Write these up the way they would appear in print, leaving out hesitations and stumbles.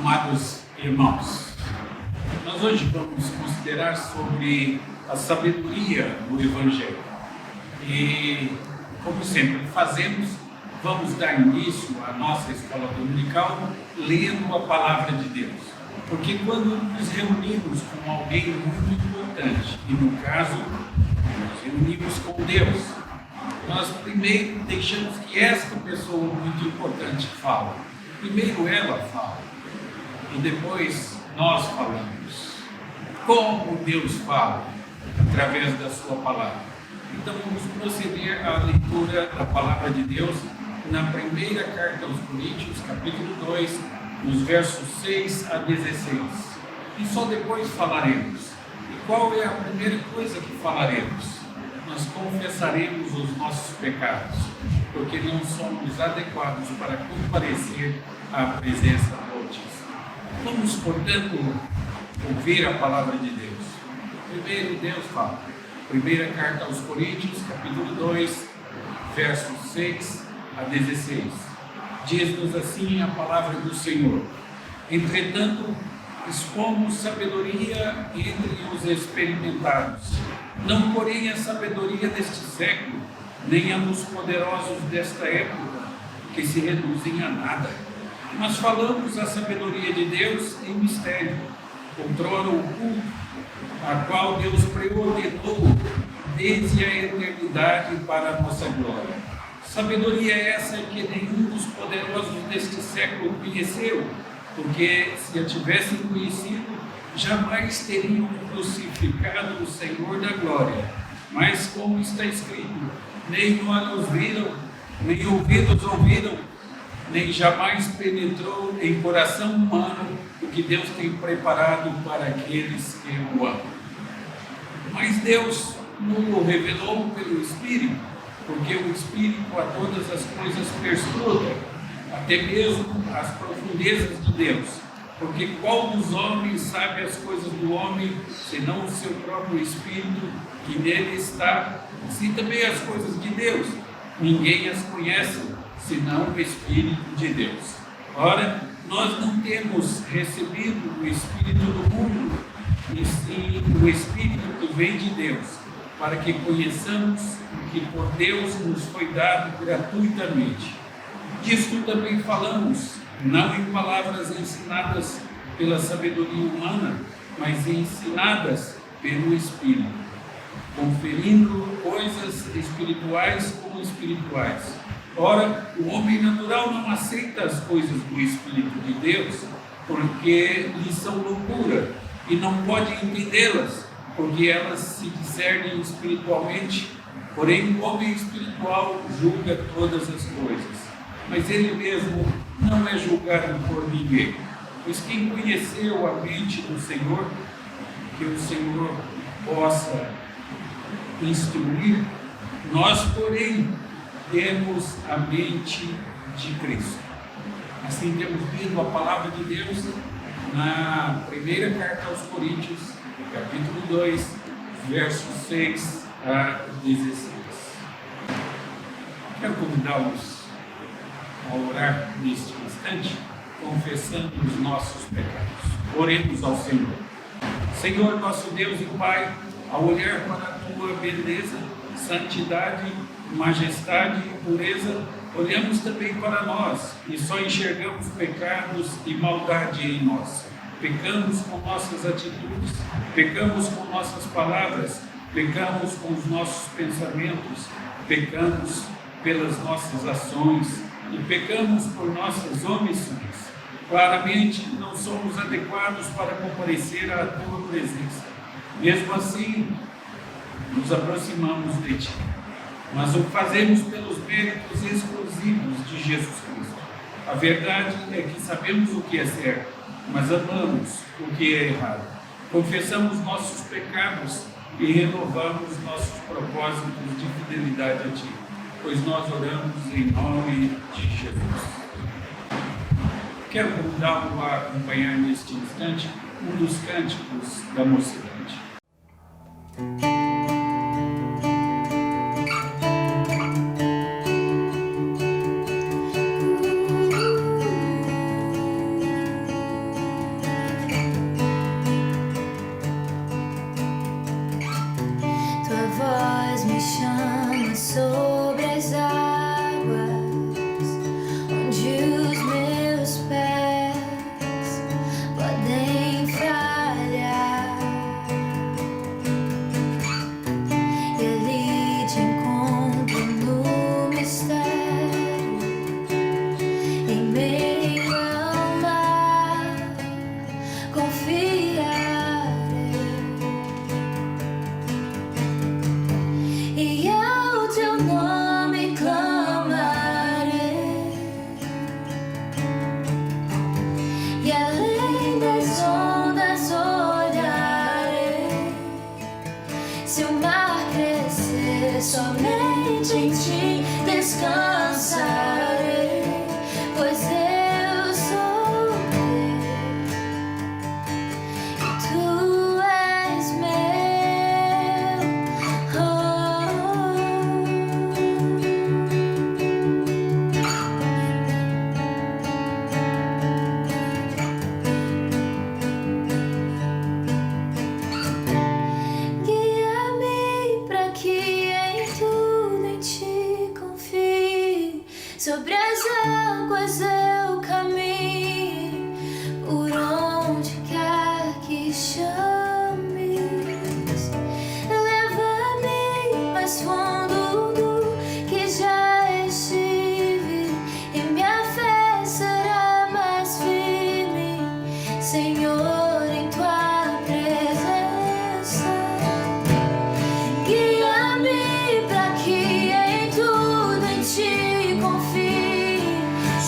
Amados irmãos, nós hoje vamos considerar sobre a sabedoria do Evangelho. E, como sempre fazemos, vamos dar início à nossa escola dominical lendo a Palavra de Deus. Porque quando nos reunimos com alguém muito importante, e no caso, nos reunimos com Deus, nós primeiro deixamos que esta pessoa muito importante fale. Primeiro ela fala, e depois nós falamos. Como Deus fala? Através da sua palavra. Então vamos proceder à leitura da palavra de Deus na primeira carta aos Coríntios, capítulo 2, nos versos 6 a 16. E só depois falaremos. E qual é a primeira coisa que falaremos? Nós confessaremos os nossos pecados, porque não somos adequados para comparecer à presença do Altíssimo. Vamos, portanto, ouvir a palavra de Deus. Primeiro, Deus fala. Primeira carta aos Coríntios, capítulo 2, versos 6 a 16. Diz-nos assim a palavra do Senhor: entretanto, expomos sabedoria entre os experimentados, não porém a sabedoria deste século, nem a dos poderosos desta época, que se reduzem a nada. Mas falamos a sabedoria de Deus em mistério, outrora oculto, a qual Deus preordenou desde a eternidade para a nossa glória. Sabedoria essa que nenhum dos poderosos deste século conheceu, porque se a tivessem conhecido, jamais teriam crucificado o Senhor da glória. Mas como está escrito, nem olhos viram, nem ouvidos ouviram, nem jamais penetrou em coração humano o que Deus tem preparado para aqueles que o amam. Mas Deus nos revelou pelo Espírito, porque o Espírito a todas as coisas perscruta, até mesmo as profundezas de Deus. Porque qual dos homens sabe as coisas do homem, senão o seu próprio Espírito que nele está? Assim também as coisas de Deus, ninguém as conhece, senão o Espírito de Deus. Ora, nós não temos recebido o Espírito do mundo, e sim o Espírito que vem de Deus, para que conheçamos o que por Deus nos foi dado gratuitamente. Disto também falamos, não em palavras ensinadas pela sabedoria humana, mas ensinadas pelo Espírito, conferindo coisas espirituais com espirituais. Ora, o homem natural não aceita as coisas do Espírito de Deus, porque lhe são loucura, e não pode entendê-las, porque elas se discernem espiritualmente. Porém, o homem espiritual julga todas as coisas, mas ele mesmo não é julgado por ninguém. Pois quem conheceu a mente do Senhor, que o Senhor possa instruir, nós, porém, temos a mente de Cristo. Assim temos lido a palavra de Deus na primeira carta aos Coríntios, capítulo 2, versos 6 a 16. Quero convidá-los a orar neste instante, confessando os nossos pecados. Oremos ao Senhor. Senhor, nosso Deus e Pai, ao olhar para a Tua beleza, santidade, majestade e pureza, olhamos também para nós e só enxergamos pecados e maldade em nós. Pecamos com nossas atitudes, pecamos com nossas palavras, pecamos com os nossos pensamentos, pecamos pelas nossas ações e pecamos por nossas omissões. Claramente não somos adequados para comparecer à Tua presença. Mesmo assim, nos aproximamos de Ti, mas o fazemos pelos méritos exclusivos de Jesus Cristo. A verdade é que sabemos o que é certo, mas amamos o que é errado. Confessamos nossos pecados e renovamos nossos propósitos de fidelidade a Ti, pois nós oramos em nome de Jesus. Quero convidá-lo a acompanhar neste instante um dos cânticos da mocidade.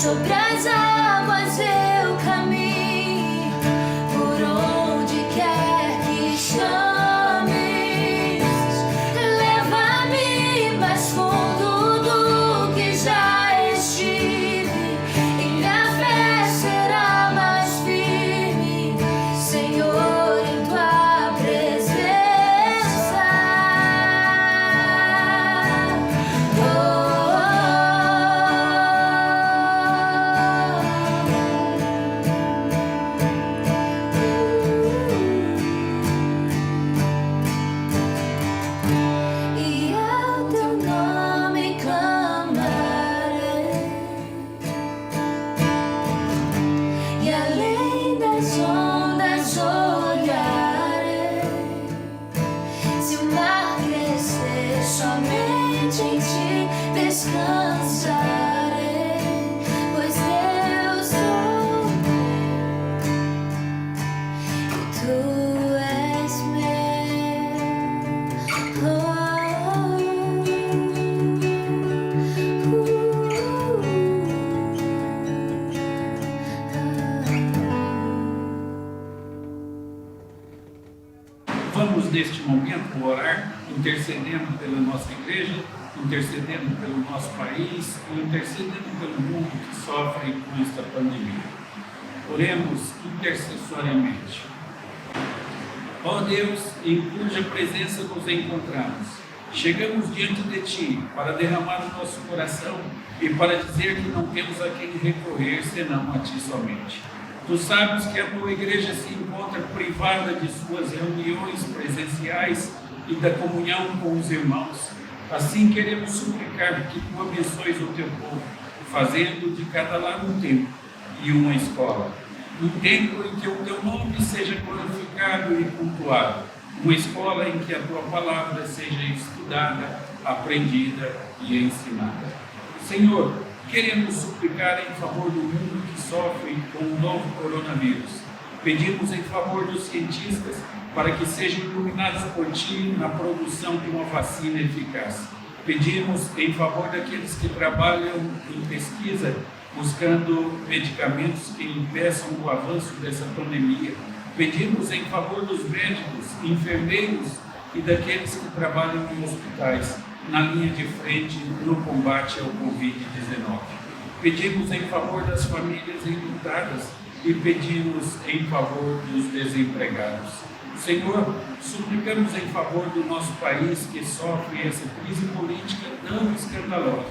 sobre as águas eu caminho, por onde quer que chames, leva-me mais fundo do que já estive, e minha fé será mais firme, Senhor, em tua presença. E ao teu nome clamarei, e além das ondas olharei. Se o mar crescer, somente em ti descansarei, pois eu sou e tu és Vamos, neste momento, orar, intercedendo pela nossa igreja, intercedendo pelo nosso país e intercedendo pelo mundo que sofre com esta pandemia. Oremos intercessoriamente. Ó Deus, em cuja presença nos encontramos, chegamos diante de Ti para derramar o nosso coração e para dizer que não temos a quem recorrer senão a Ti somente. Tu sabes que a tua igreja se encontra privada de suas reuniões presenciais e da comunhão com os irmãos. Assim queremos suplicar que tu abençoes o teu povo, fazendo de cada lado um templo e uma escola. Um templo em que o teu nome seja glorificado e cultuado. Uma escola em que a tua palavra seja estudada, aprendida e ensinada. Senhor, queremos suplicar em favor do mundo que sofre com o novo coronavírus. Pedimos em favor dos cientistas para que sejam iluminados por Ti na produção de uma vacina eficaz. Pedimos em favor daqueles que trabalham em pesquisa, buscando medicamentos que impeçam o avanço dessa pandemia. Pedimos em favor dos médicos, enfermeiros e daqueles que trabalham em hospitais, na linha de frente no combate ao Covid-19. Pedimos em favor das famílias enlutadas e pedimos em favor dos desempregados. Senhor, suplicamos em favor do nosso país que sofre essa crise política tão escandalosa.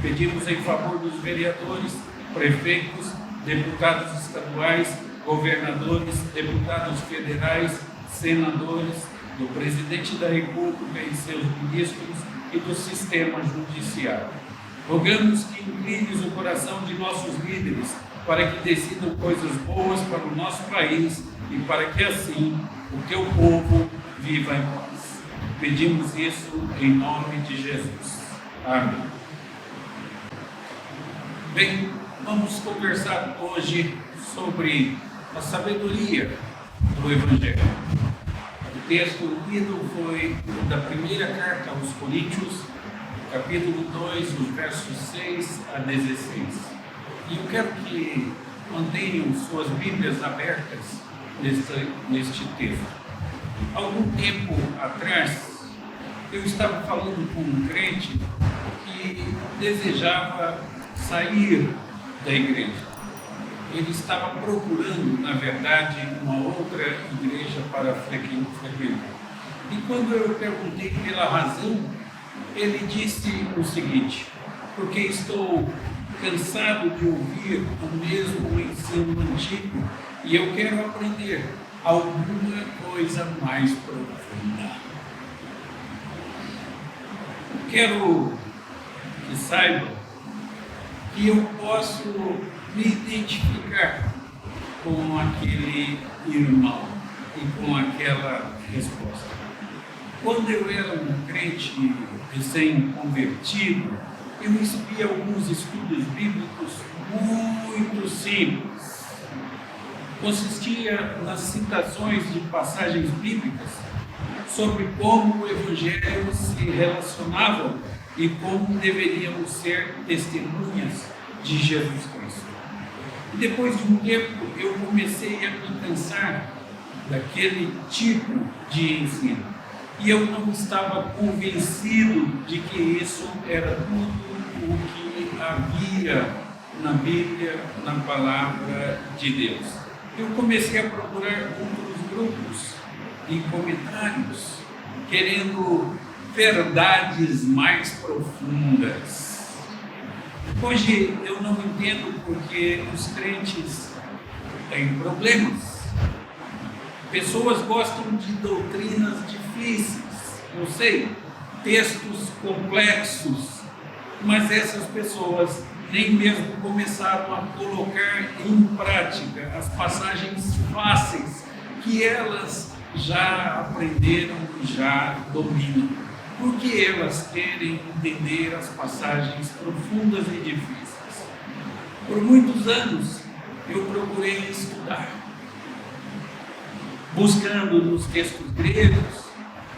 Pedimos em favor dos vereadores, prefeitos, deputados estaduais, governadores, deputados federais, senadores, do presidente da República e seus ministros e do sistema judiciário. Rogamos que inclines o coração de nossos líderes para que decidam coisas boas para o nosso país e para que assim o teu povo viva em paz. Pedimos isso em nome de Jesus. Amém. Bem, vamos conversar hoje sobre a sabedoria do Evangelho. O texto lido foi da primeira carta aos Coríntios, capítulo 2, os versos 6 a 16. E eu quero que mantenham suas Bíblias abertas neste texto. Algum tempo atrás, eu estava falando com um crente que desejava sair da igreja. Ele estava procurando, na verdade, uma outra igreja para frequentar. E quando eu perguntei pela razão, ele disse o seguinte: porque estou cansado de ouvir o mesmo ensino antigo e eu quero aprender alguma coisa mais profunda. Quero que saibam que eu posso me identificar com aquele irmão e com aquela resposta. Quando eu era um crente recém-convertido, eu recebi alguns estudos bíblicos muito simples. Consistia nas citações de passagens bíblicas sobre como o Evangelho se relacionava e como deveríamos ser testemunhas de Jesus Cristo. E depois de um tempo eu comecei a me cansar daquele tipo de ensino. E eu não estava convencido de que isso era tudo o que havia na Bíblia, na palavra de Deus. Eu comecei a procurar outros grupos e comentários, querendo verdades mais profundas. Hoje eu não entendo porque os crentes têm problemas. Pessoas gostam de doutrinas difíceis, eu sei, textos complexos, mas essas pessoas nem mesmo começaram a colocar em prática as passagens fáceis que elas já aprenderam e já dominam. Porque elas querem entender as passagens profundas e difíceis. Por muitos anos eu procurei estudar, buscando nos textos gregos,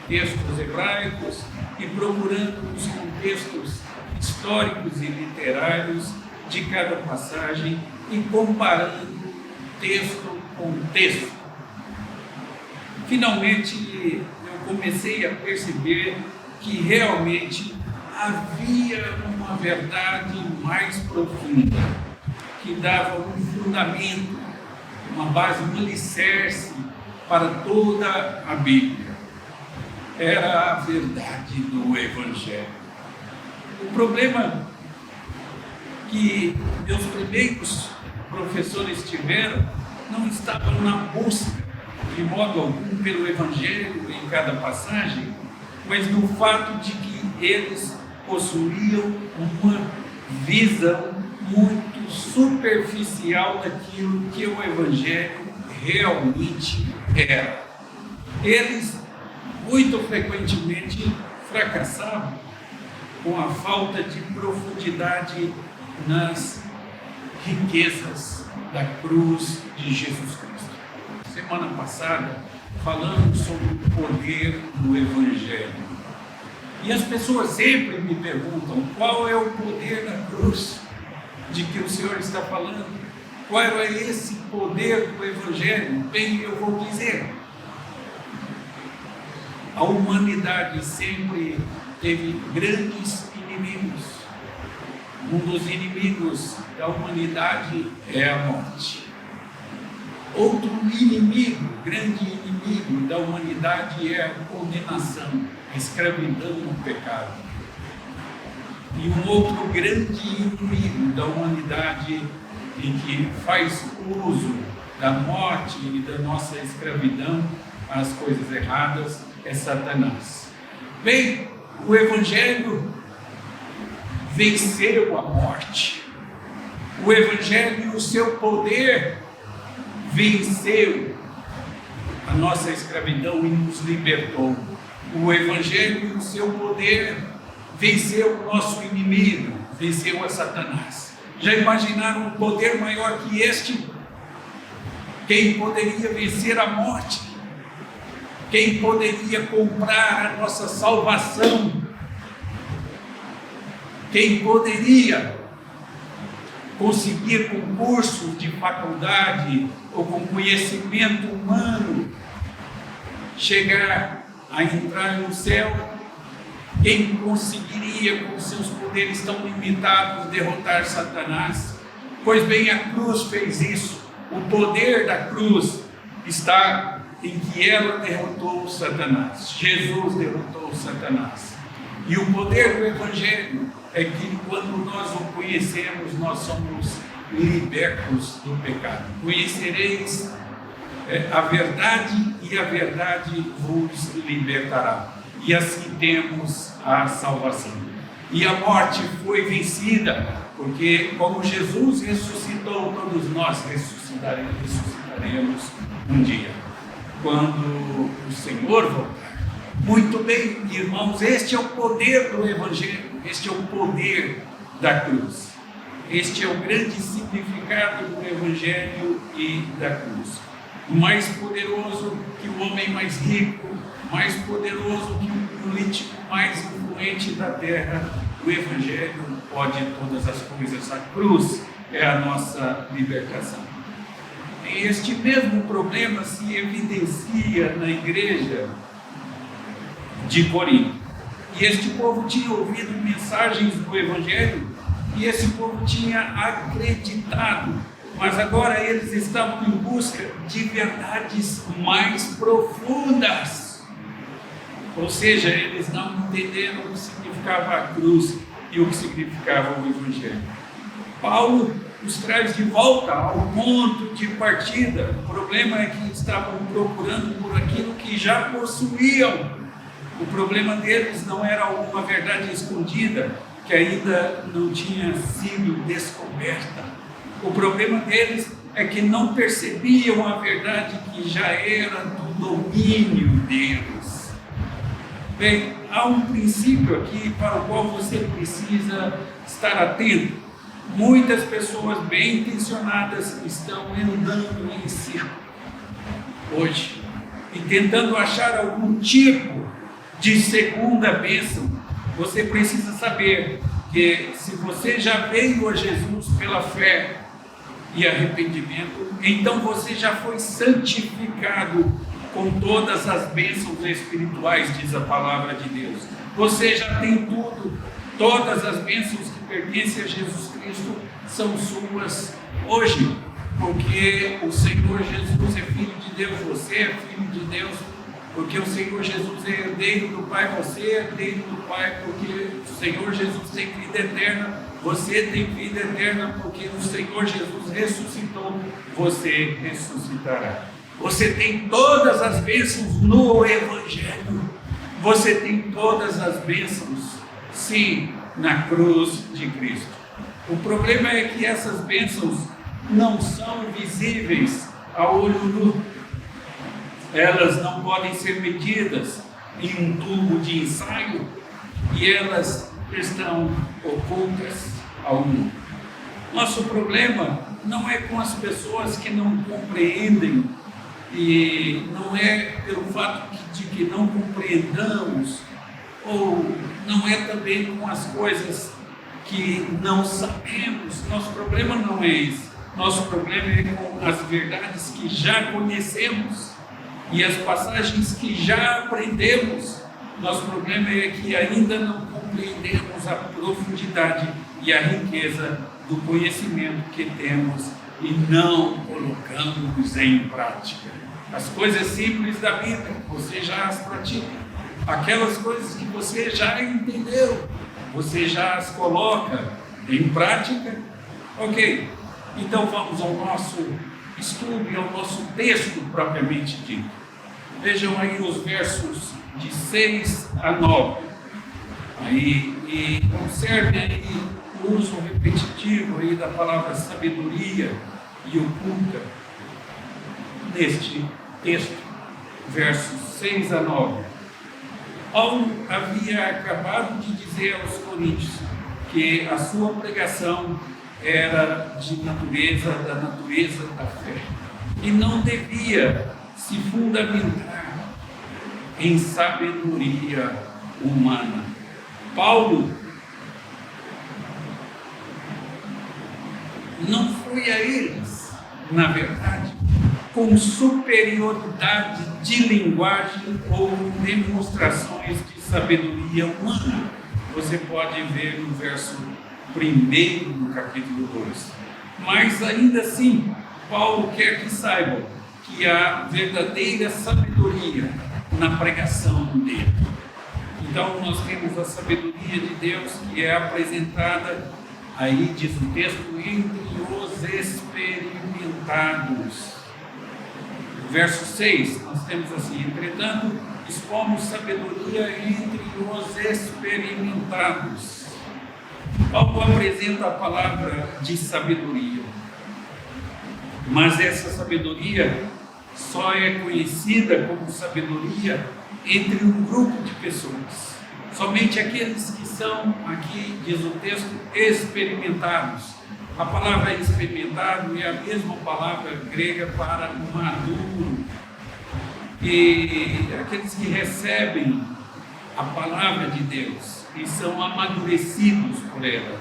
textos hebraicos e procurando nos contextos históricos e literários de cada passagem e comparando texto com texto. Finalmente eu comecei a perceber que realmente havia uma verdade mais profunda, que dava um fundamento, uma base, um alicerce para toda a Bíblia. Era a verdade do Evangelho. O problema que meus primeiros professores tiveram não estava na busca, de modo algum, pelo Evangelho em cada passagem, mas no fato de que eles possuíam uma visão muito superficial daquilo que o Evangelho realmente era. Eles muito frequentemente fracassavam com a falta de profundidade nas riquezas da cruz de Jesus Cristo. Semana passada falamos sobre o poder do Evangelho. E as pessoas sempre me perguntam qual é o poder da cruz de que o Senhor está falando. Qual é esse poder do Evangelho? Bem, eu vou dizer. A humanidade sempre teve grandes inimigos. Um dos inimigos da humanidade é a morte. Outro inimigo, grande inimigo da humanidade é a condenação, a escravidão no pecado. E um outro grande inimigo da humanidade e que faz uso da morte e da nossa escravidão às coisas erradas é Satanás. Bem, o Evangelho venceu a morte. O Evangelho e o seu poder venceu a nossa escravidão e nos libertou. O Evangelho e o seu poder venceu o nosso inimigo, venceu a Satanás. Já imaginaram um poder maior que este? Quem poderia vencer a morte? Quem poderia comprar a nossa salvação? Quem poderia conseguir concursos de faculdade ou com conhecimento humano chegar a entrar no céu? Quem conseguiria, com seus poderes tão limitados, derrotar Satanás? Pois bem, a cruz fez isso. O poder da cruz está em que ela derrotou Satanás. Jesus derrotou Satanás. E o poder do Evangelho é que quando nós o conhecemos, nós somos libertos do pecado. Conhecereis a verdade e a verdade vos libertará. E assim temos a salvação. E a morte foi vencida, porque como Jesus ressuscitou, todos nós ressuscitaremos um dia, quando o Senhor voltar. Muito bem, irmãos, este é o poder do Evangelho, este é o poder da cruz. Este é o grande significado do Evangelho e da cruz. Mais poderoso que o homem mais rico, mais poderoso que o político mais influente da terra, o Evangelho pode todas as coisas. A cruz é a nossa libertação. E este mesmo problema se evidencia na igreja de Corinto. E este povo tinha ouvido mensagens do Evangelho e esse povo tinha acreditado, mas agora eles estavam em busca de verdades mais profundas. Ou seja, eles não entenderam o que significava a cruz e o que significava o Evangelho. Paulo os traz de volta ao ponto de partida. O problema é que estavam procurando por aquilo que já possuíam. O problema deles não era alguma verdade escondida que ainda não tinha sido descoberta. O problema deles é que não percebiam a verdade que já era do domínio deles. Bem, há um princípio aqui para o qual você precisa estar atento. Muitas pessoas bem intencionadas estão andando em círculo hoje e tentando achar algum tipo de segunda bênção. Você precisa saber que se você já veio a Jesus pela fé e arrependimento, então você já foi santificado com todas as bênçãos espirituais, diz a palavra de Deus. Você já tem tudo, todas as bênçãos que pertencem a Jesus Cristo são suas hoje, porque o Senhor Jesus é Filho de Deus, você é Filho de Deus, porque o Senhor Jesus é herdeiro do Pai, você é herdeiro do Pai, porque o Senhor Jesus tem vida eterna, você tem vida eterna, porque o Senhor Jesus ressuscitou, você ressuscitará. Você tem todas as bênçãos no Evangelho, você tem todas as bênçãos, sim, na cruz de Cristo. O problema é que essas bênçãos não são visíveis a olho nu. Elas não podem ser medidas em um tubo de ensaio e elas estão ocultas ao mundo. Nosso problema não é com as pessoas que não compreendem e não é pelo fato de que não compreendamos, ou não é também com as coisas que não sabemos. Nosso problema não é esse. Nosso problema é com as verdades que já conhecemos e as passagens que já aprendemos. Nosso problema é que ainda não compreendemos a profundidade e a riqueza do conhecimento que temos e não colocamos em prática. As coisas simples da vida, você já as pratica. Aquelas coisas que você já entendeu, você já as coloca em prática. Ok, então vamos ao nosso estudo e ao nosso texto propriamente dito. Vejam aí os versos de 6 a 9. E observe aí o uso repetitivo aí da palavra sabedoria e oculta neste texto, versos 6 a 9. Paulo havia acabado de dizer aos coríntios que a sua pregação era da natureza da fé e não devia se fundamentar em sabedoria humana. Paulo não foi a eles, na verdade, com superioridade de linguagem ou demonstrações de sabedoria humana. Você pode ver no verso 1 do capítulo 2. Mas ainda assim, Paulo quer que saibam que há verdadeira sabedoria na pregação dele. Então nós temos a sabedoria de Deus que é apresentada, aí diz o texto, entre os experimentados. No verso 6, nós temos assim: entretanto, expomos sabedoria entre os experimentados. Paulo apresenta a palavra de sabedoria, mas essa sabedoria só é conhecida como sabedoria entre um grupo de pessoas. Somente aqueles que são, aqui diz o texto, experimentados. A palavra experimentado é a mesma palavra grega para maduro. E aqueles que recebem a palavra de Deus e são amadurecidos por ela.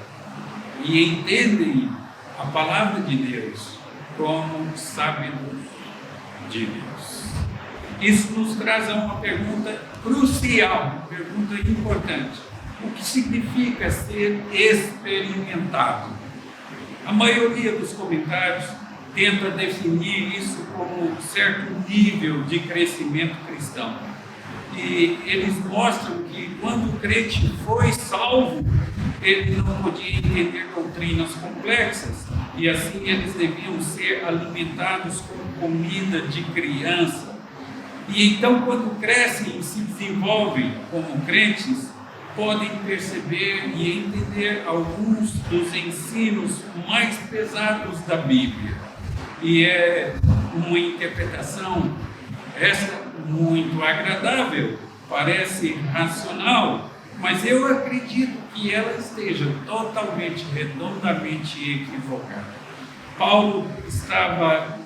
e entendem a palavra de Deus como sabedoria de Deus. Isso nos traz a uma pergunta crucial, uma pergunta importante. O que significa ser experimentado? A maioria dos comentários tenta definir isso como certo nível de crescimento cristão. E eles mostram que quando o crente foi salvo, ele não podia entender doutrinas complexas, e assim eles deviam ser alimentados com comida de criança. E então, quando crescem e se desenvolvem como crentes, podem perceber e entender alguns dos ensinos mais pesados da Bíblia. E é uma interpretação essa muito agradável, parece racional, mas eu acredito que ela esteja totalmente, redondamente equivocada. Paulo estava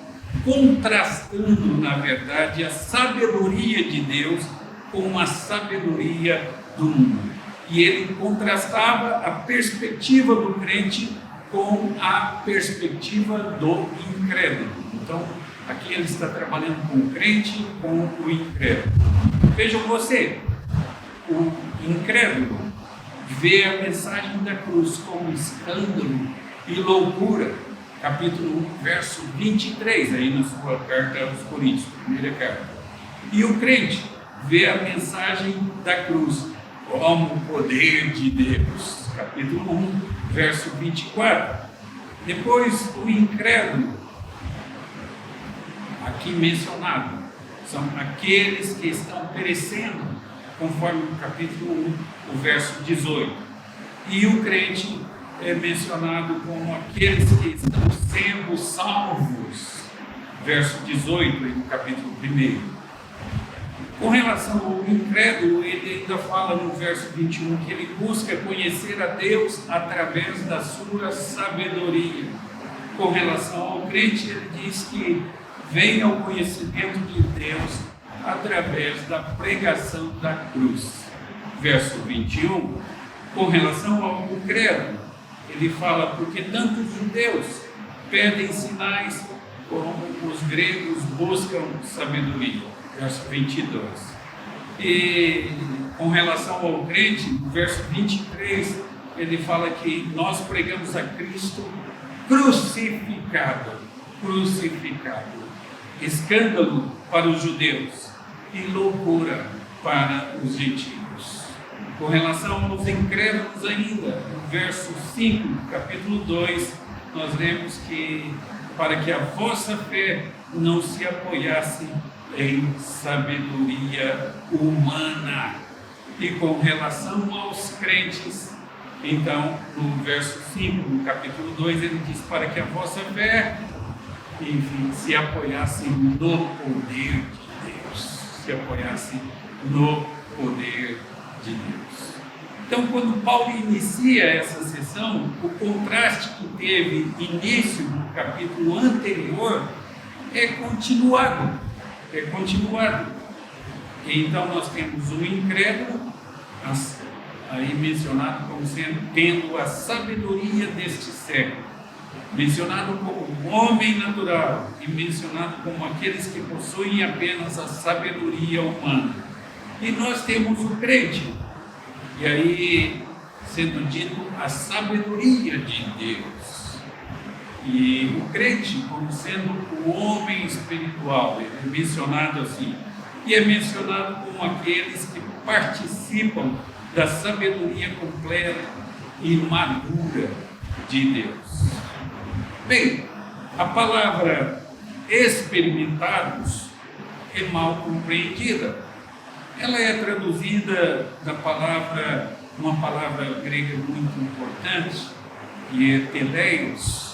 contrastando, na verdade, a sabedoria de Deus com a sabedoria do mundo. E ele contrastava a perspectiva do crente com a perspectiva do incrédulo. Então, aqui ele está trabalhando com o crente e com o incrédulo. Vejam você, o incrédulo vê a mensagem da cruz como escândalo e loucura. Capítulo 1, verso 23, aí na sua carta aos Coríntios, primeira carta. E o crente vê a mensagem da cruz como o poder de Deus. Capítulo 1, verso 24. Depois, o incrédulo, aqui mencionado, são aqueles que estão perecendo, conforme o capítulo 1, o verso 18. E o crente é mencionado como aqueles que estão sendo salvos, verso 18, no capítulo 1. Com relação ao incrédulo, ele ainda fala no verso 21 que ele busca conhecer a Deus através da sua sabedoria. Com relação ao crente, ele diz que vem ao conhecimento de Deus através da pregação da cruz. Verso 21, com relação ao incrédulo, ele fala, porque tanto os judeus pedem sinais, como os gregos buscam sabedoria. Verso 22. E com relação ao crente, no verso 23, ele fala que nós pregamos a Cristo crucificado. Escândalo para os judeus e loucura para os gentios. Com relação aos incrédulos ainda, no verso 5, capítulo 2, nós lemos que para que a vossa fé não se apoiasse em sabedoria humana. E com relação aos crentes, então, no verso 5, no capítulo 2, ele diz, para que a vossa fé, enfim, se apoiasse no poder de Deus. Se apoiasse no poder de Deus. Então, quando Paulo inicia essa sessão, o contraste que teve início no capítulo anterior é continuado. Então, nós temos o incrédulo, aí mencionado como sendo, tendo a sabedoria deste século, mencionado como o homem natural e mencionado como aqueles que possuem apenas a sabedoria humana. E nós temos o crente, e aí sendo dito a sabedoria de Deus. E o crente como sendo o homem espiritual, ele é mencionado assim, e é mencionado como aqueles que participam da sabedoria completa e madura de Deus. Bem, a palavra experimentados é mal compreendida. Ela é traduzida da palavra, uma palavra grega muito importante, que é teleios.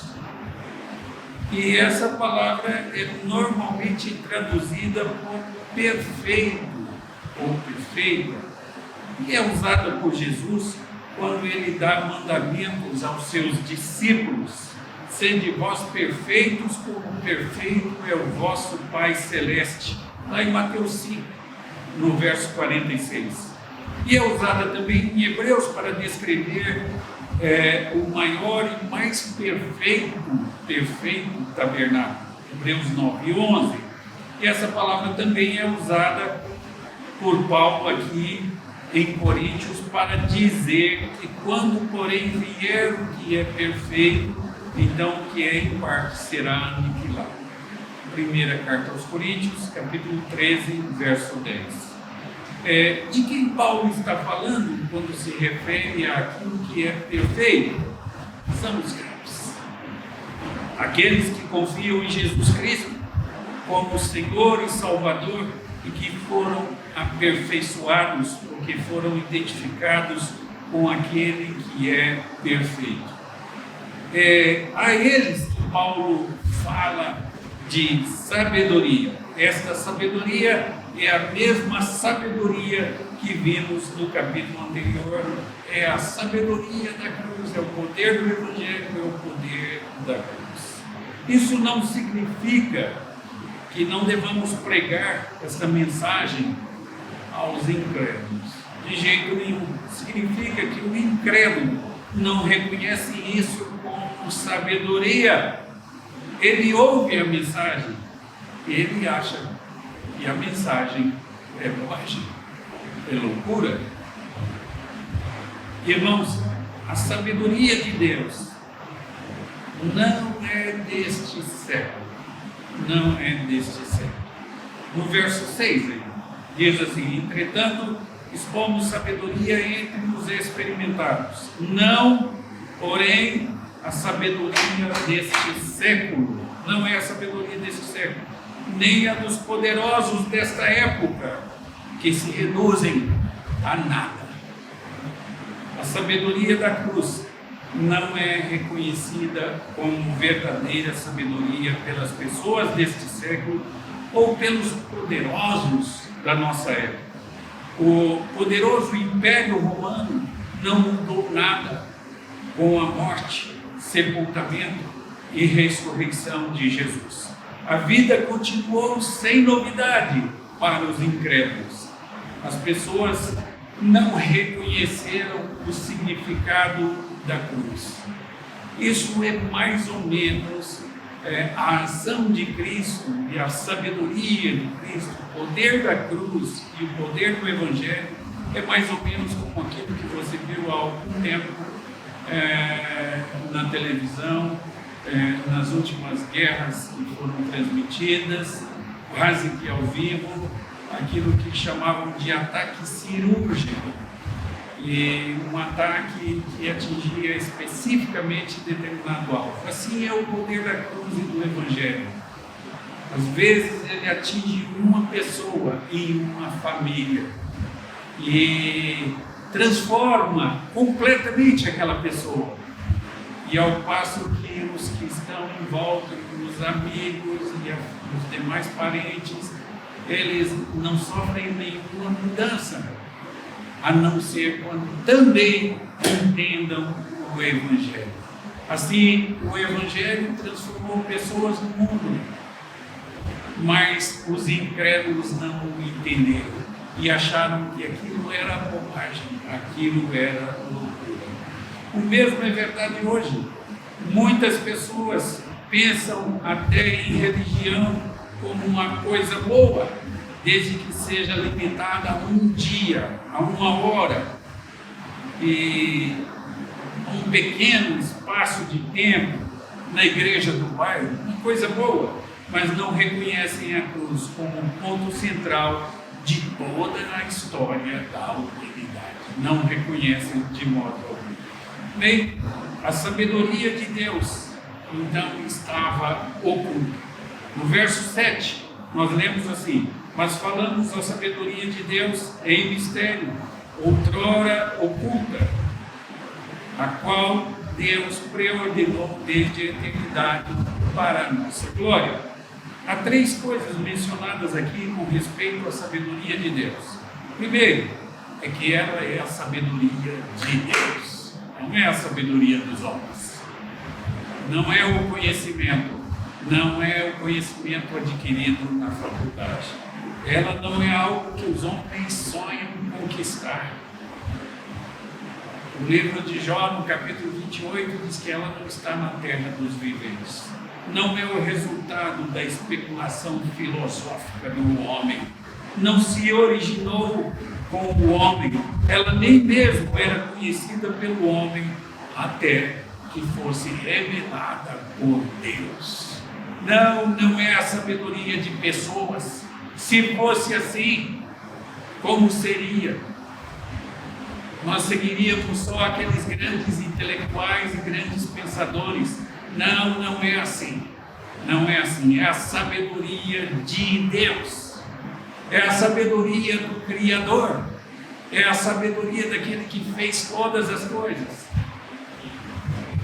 E essa palavra é normalmente traduzida por perfeito ou perfeita, e é usada por Jesus quando ele dá mandamentos aos seus discípulos: sede vós perfeitos, como perfeito é o vosso Pai Celeste, lá em Mateus 5, no verso 46. E é usada também em Hebreus para descrever é o maior e mais perfeito tabernáculo. Hebreus 9:11. E essa palavra também é usada por Paulo aqui em Coríntios para dizer que quando, porém, vier o que é perfeito, então o que é em parte será aniquilado. Primeira carta aos Coríntios, capítulo 13, verso 10. De quem Paulo está falando quando se refere àquilo que é perfeito? São os crentes. Aqueles que confiam em Jesus Cristo como Senhor e Salvador e que foram aperfeiçoados, ou que foram identificados com aquele que é perfeito. A eles que Paulo fala de sabedoria. Esta sabedoria é a mesma sabedoria que vimos no capítulo anterior. É a sabedoria da cruz, é o poder do Evangelho, é o poder da cruz. Isso não significa que não devamos pregar esta mensagem aos incrédulos. De jeito nenhum. Significa que o incrédulo não reconhece isso como sabedoria. Ele ouve a mensagem e ele acha que a mensagem é bobagem, é loucura. Irmãos, a sabedoria de Deus não é deste século. Não é deste século. No verso 6, diz assim: entretanto, expomos sabedoria entre os experimentados, não, porém, a sabedoria deste século. Não é a sabedoria deste século, nem a dos poderosos desta época, que se reduzem a nada. A sabedoria da cruz não é reconhecida como verdadeira sabedoria pelas pessoas deste século ou pelos poderosos da nossa época. O poderoso Império Romano não mudou nada com a morte, sepultamento e ressurreição de Jesus. A vida continuou sem novidade para os incrédulos. As pessoas não reconheceram o significado da cruz. Isso é mais ou menos a ação de Cristo e a sabedoria de Cristo, o poder da cruz e o poder do Evangelho é mais ou menos como aquilo que você viu há algum tempo na televisão, nas últimas guerras que foram transmitidas, quase que ao vivo, aquilo que chamavam de ataque cirúrgico. E um ataque que atingia especificamente determinado alvo. Assim é o poder da cruz e do Evangelho. Às vezes ele atinge uma pessoa e uma família e transforma completamente aquela pessoa. E ao passo que os que estão em volta, os amigos e os demais parentes, eles não sofrem nenhuma mudança, a não ser quando também entendam o Evangelho. Assim, o Evangelho transformou pessoas no mundo, mas os incrédulos não o entenderam e acharam que aquilo era bobagem, aquilo era loucura. O mesmo é verdade hoje. Muitas pessoas pensam até em religião como uma coisa boa, desde que seja limitada a um dia, a uma hora, e um pequeno espaço de tempo na igreja do bairro, uma coisa boa, mas não reconhecem a cruz como um ponto central de toda a história da humanidade. Não reconhecem de modo algum. Bem, a sabedoria de Deus, então, estava oculta. No verso 7, nós lemos assim: mas falamos a sabedoria de Deus em mistério, outrora oculta, a qual Deus preordenou desde a eternidade para a nossa glória. Há três coisas mencionadas aqui com respeito à sabedoria de Deus. Primeiro, é que ela é a sabedoria de Deus, não é a sabedoria dos homens. Não é o conhecimento, não é o conhecimento adquirido na faculdade. Ela não é algo que os homens sonham conquistar. O livro de Jó, no capítulo 28, diz que ela não está na terra dos viventes. Não é o resultado da especulação filosófica do homem. Não se originou com o homem. Ela nem mesmo era conhecida pelo homem até que fosse revelada por Deus. Não é a sabedoria de pessoas. Se fosse assim, como seria? Nós seguiríamos só aqueles grandes intelectuais e grandes pensadores. Não é assim. Não é assim. É a sabedoria de Deus. É a sabedoria do Criador. É a sabedoria daquele que fez todas as coisas.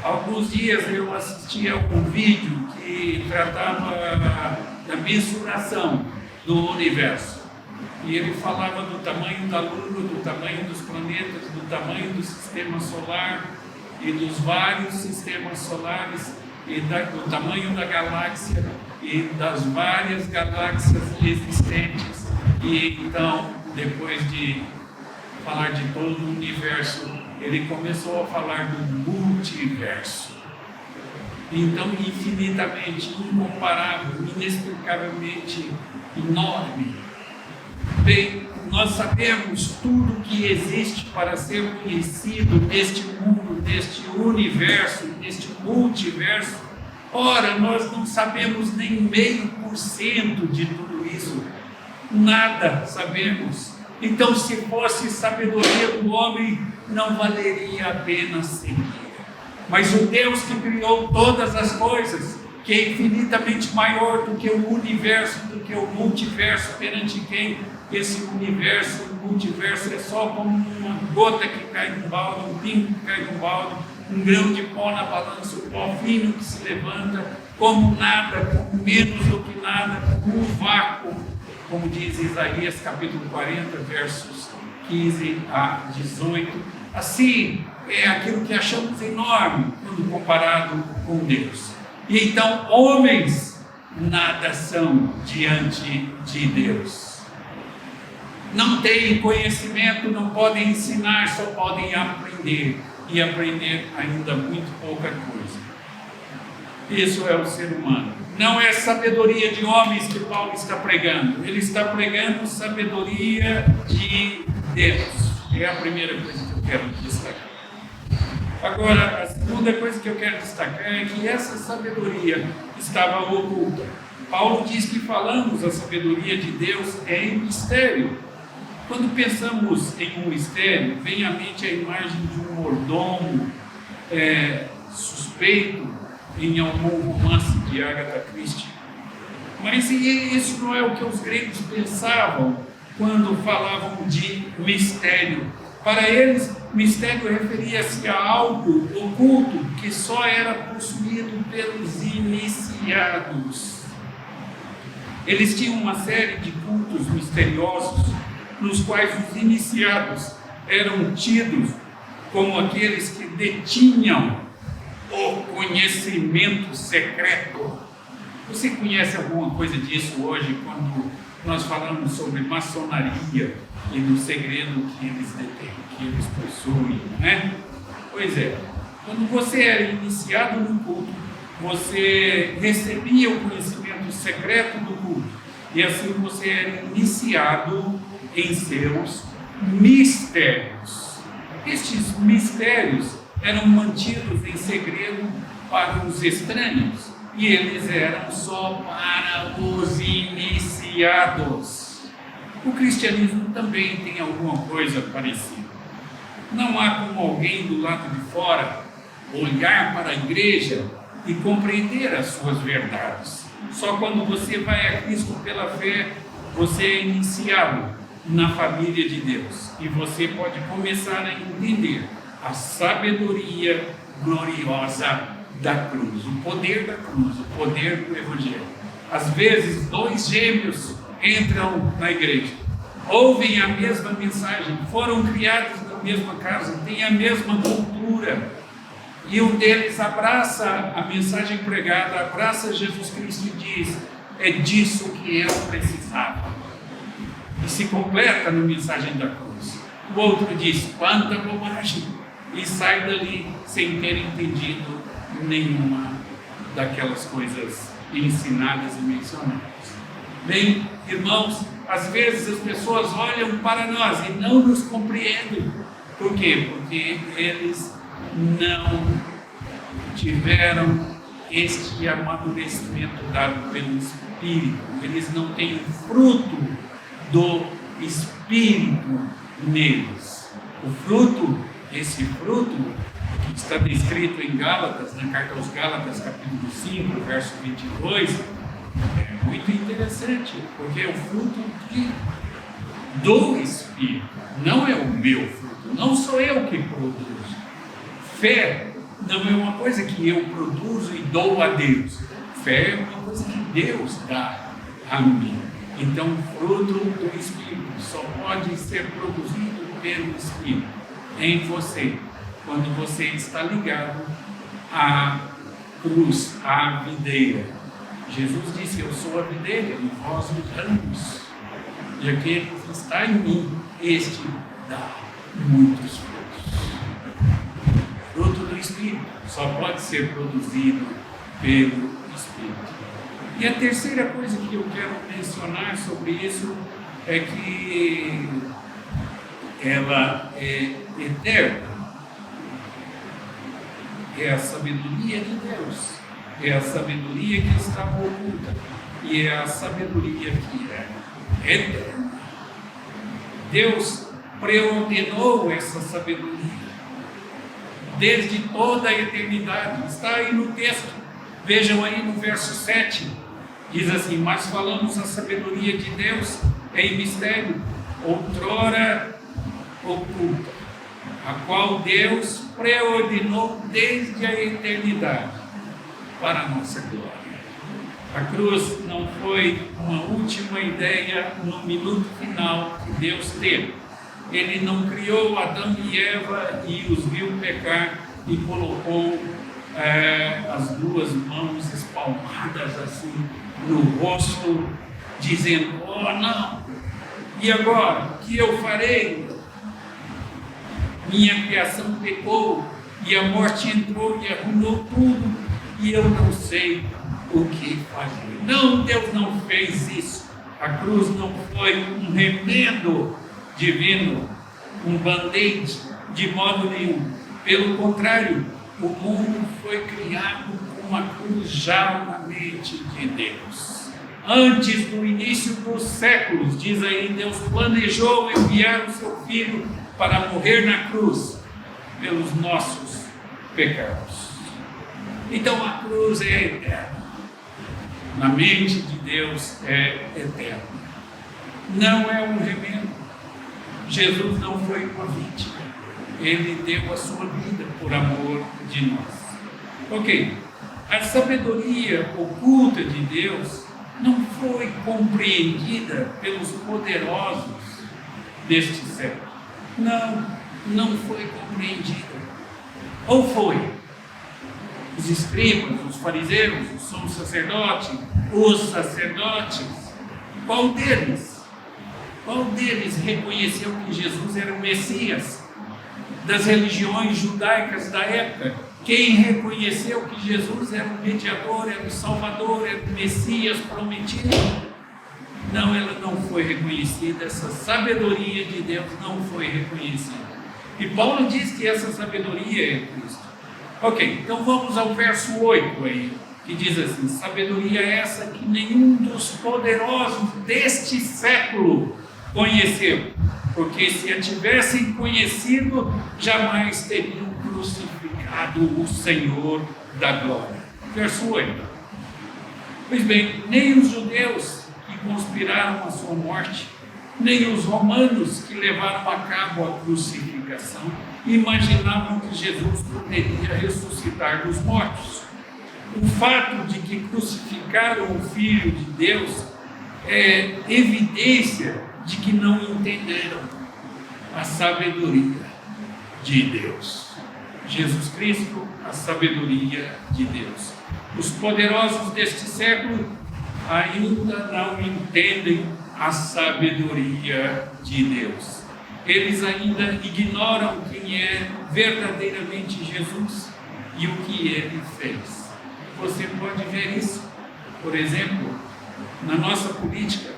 Alguns dias eu assisti a um vídeo que tratava da mensuração do universo. E ele falava do tamanho da Lua, do tamanho dos planetas, do tamanho do sistema solar e dos vários sistemas solares, e do tamanho da galáxia e das várias galáxias existentes. E então, depois de falar de todo o universo, ele começou a falar do multiverso. Então, infinitamente, incomparável, inexplicavelmente enorme. Bem, nós sabemos tudo que existe para ser conhecido neste mundo, neste universo, neste multiverso. Ora, nós não sabemos nem 0,5% de tudo isso. Nada sabemos. Então, se fosse sabedoria do homem, não valeria a pena seguir. Mas o Deus que criou todas as coisas, que é infinitamente maior do que o universo, do que o multiverso, perante quem esse universo, o multiverso é só como uma gota que cai no balde, um pingo que cai no balde, um grão de pó na balança, o pó fino que se levanta, como nada, como menos do que nada, como um vácuo, como diz Isaías capítulo 40, versos 15 a 18. Assim, é aquilo que achamos enorme quando comparado com Deus. E então, homens nada são diante de Deus. Não têm conhecimento, não podem ensinar, só podem aprender. E aprender ainda muito pouca coisa. Isso é o ser humano. Não é sabedoria de homens que Paulo está pregando. Ele está pregando sabedoria de Deus. É a primeira coisa que eu quero destacar. Agora, a segunda coisa que eu quero destacar é que essa sabedoria estava oculta. Paulo diz que falamos a sabedoria de Deus em mistério. Quando pensamos em um mistério, vem à mente a imagem de um mordomo suspeito em algum romance de Agatha Christie. Mas isso não é o que os gregos pensavam quando falavam de mistério. Para eles, mistério referia-se a algo oculto que só era possuído pelos iniciados. Eles tinham uma série de cultos misteriosos nos quais os iniciados eram tidos como aqueles que detinham o conhecimento secreto. Você conhece alguma coisa disso hoje quando nós falamos sobre maçonaria e do segredo que eles detêm, que eles possuem, né? Pois é, quando você era iniciado no culto, você recebia o conhecimento secreto do culto, e assim você era iniciado em seus mistérios. Estes mistérios eram mantidos em segredo para os estranhos, e eles eram só para os iniciados. O cristianismo também tem alguma coisa parecida. Não há como alguém do lado de fora olhar para a igreja e compreender as suas verdades. Só quando você vai a Cristo pela fé, você é iniciado na família de Deus. E você pode começar a entender a sabedoria gloriosa da cruz, o poder da cruz, o poder do Evangelho. Às vezes, dois gêmeos entram na igreja, ouvem a mesma mensagem, foram criados na mesma casa, têm a mesma cultura, e um deles abraça a mensagem pregada, abraça Jesus Cristo e diz: é disso que eu precisava. E se completa na mensagem da cruz. O outro diz: quanta bobagem, e sai dali sem ter entendido nenhuma daquelas coisas ensinadas e mencionadas. Bem, irmãos, às vezes as pessoas olham para nós e não nos compreendem. Por quê? Porque eles não tiveram este amadurecimento dado pelo Espírito. Eles não têm o fruto do Espírito neles. O fruto, esse fruto que está descrito em Gálatas, na carta aos Gálatas, capítulo 5, verso 22, é muito interessante, porque é o fruto do Espírito, não é o meu fruto, não sou eu que produzo. Fé não é uma coisa que eu produzo e dou a Deus. Fé é uma coisa que Deus dá a mim. Então, o fruto do Espírito só pode ser produzido pelo Espírito em você, quando você está ligado à cruz, à videira. Jesus disse: eu sou a videira e vós os ramos. E aquele que está em mim, este dá muitos frutos. Fruto do Espírito só pode ser produzido pelo Espírito. E a terceira coisa que eu quero mencionar sobre isso é que ela é eterna. É a sabedoria de Deus. É a sabedoria que está oculta. E é a sabedoria que é eterna. Deus preordenou essa sabedoria desde toda a eternidade. Está aí no texto. Vejam aí no verso 7. Diz assim: mas falamos a sabedoria de Deus em mistério, outrora oculta, a qual Deus preordenou desde a eternidade para a nossa glória. A cruz não foi uma última ideia no minuto final que Deus teve. Ele não criou Adão e Eva e os viu pecar e colocou as duas mãos espalmadas assim no rosto, dizendo: oh não, e agora? O que eu farei? Minha criação pecou e a morte entrou e arruinou tudo e eu não sei o que fazer. Não, Deus não fez isso. A cruz não foi um remendo divino, um band-aid, de modo nenhum. Pelo contrário, o mundo foi criado com a cruz já na mente de Deus. Antes do início dos séculos, diz aí, Deus planejou enviar o seu Filho para morrer na cruz pelos nossos pecados. Então a cruz é eterna. Na mente de Deus é eterna. Não é um remendo. Jesus não foi uma vítima. Ele deu a sua vida por amor de nós. Ok. A sabedoria oculta de Deus não foi compreendida pelos poderosos deste século. Não foi compreendida. Ou foi? Os escribas, os fariseus, o sumo sacerdote, os sacerdotes, qual deles reconheceu que Jesus era o Messias? Das religiões judaicas da época, quem reconheceu que Jesus era o mediador, era o Salvador, era o Messias prometido? Não, ela não foi reconhecida, essa sabedoria de Deus não foi reconhecida. E Paulo diz que essa sabedoria é Cristo. Ok, então vamos ao verso 8 aí, que diz assim: sabedoria essa que nenhum dos poderosos deste século conheceu, porque se a tivessem conhecido, jamais teriam crucificado o Senhor da glória. Verso 8. Pois bem, nem os judeus que conspiraram a sua morte, nem os romanos que levaram a cabo a crucificação, imaginavam que Jesus poderia ressuscitar dos mortos. O fato de que crucificaram o Filho de Deus é evidência de que não entenderam a sabedoria de Deus. Jesus Cristo, a sabedoria de Deus. Os poderosos deste século ainda não entendem a sabedoria de Deus. eles ainda ignoram quem é verdadeiramente Jesus e o que ele fez. Você pode ver isso, por exemplo, na nossa política,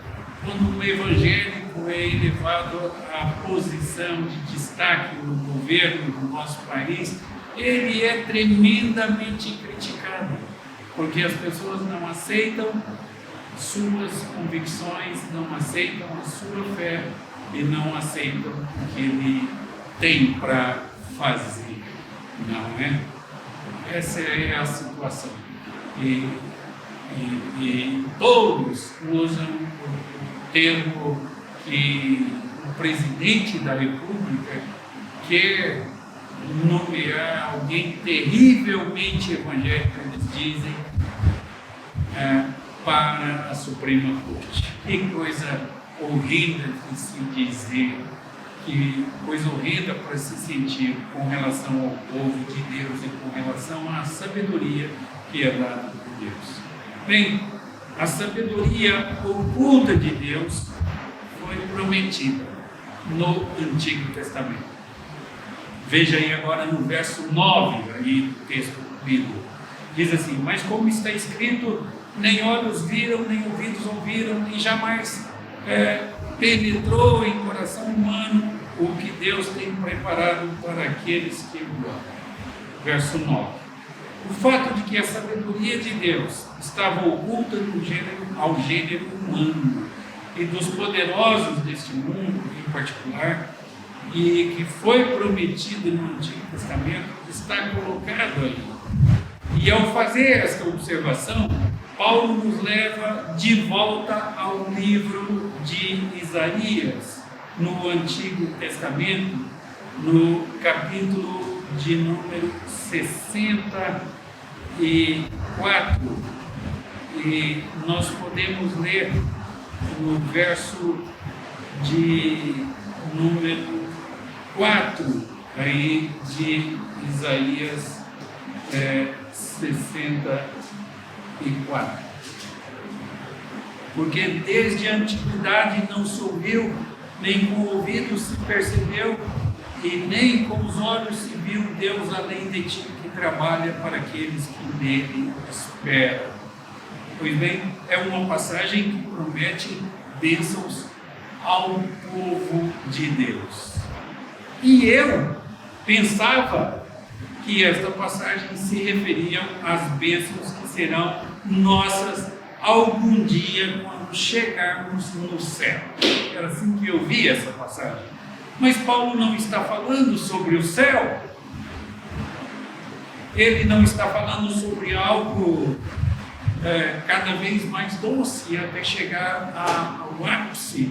quando o evangélico é elevado à posição de destaque no governo do nosso país, ele é tremendamente criticado, porque as pessoas não aceitam suas convicções, não aceitam a sua fé e não aceitam o que ele tem para fazer, não é? Essa é a situação. E todos usam o termo que o presidente da República quer nomear alguém terrivelmente evangélico, eles dizem, para a Suprema Corte. Que coisa horrenda de se dizer, que coisa horrenda para se sentir com relação ao povo de Deus e com relação à sabedoria que é dada por Deus. Bem, a sabedoria oculta de Deus foi prometida no Antigo Testamento. Veja aí agora no verso 9 aí do texto lido. Diz assim: mas como está escrito, nem olhos viram, nem ouvidos ouviram, nem jamais penetrou em coração humano o que Deus tem preparado para aqueles que o amam. Verso 9. O fato de que a sabedoria de Deus estava oculta ao gênero humano e dos poderosos deste mundo em particular, e que foi prometido no Antigo Testamento, está colocado ali. E ao fazer esta observação, Paulo nos leva de volta ao livro de Isaías, no Antigo Testamento, no capítulo de número 64, e nós podemos ler no verso de número 4, aí de Isaías 64. Porque desde a antiguidade não se ouviu, nem com o ouvido se percebeu, e nem com os olhos se viu Deus além de ti, que trabalha para aqueles que nele esperam. Pois bem, é uma passagem que promete bênçãos ao povo de Deus. E eu pensava que esta passagem se referia às bênçãos que serão nossas algum dia quando chegarmos no céu. Era assim que eu vi essa passagem. Mas Paulo não está falando sobre o céu. Ele não está falando sobre algo cada vez mais doce até chegar ao ápice.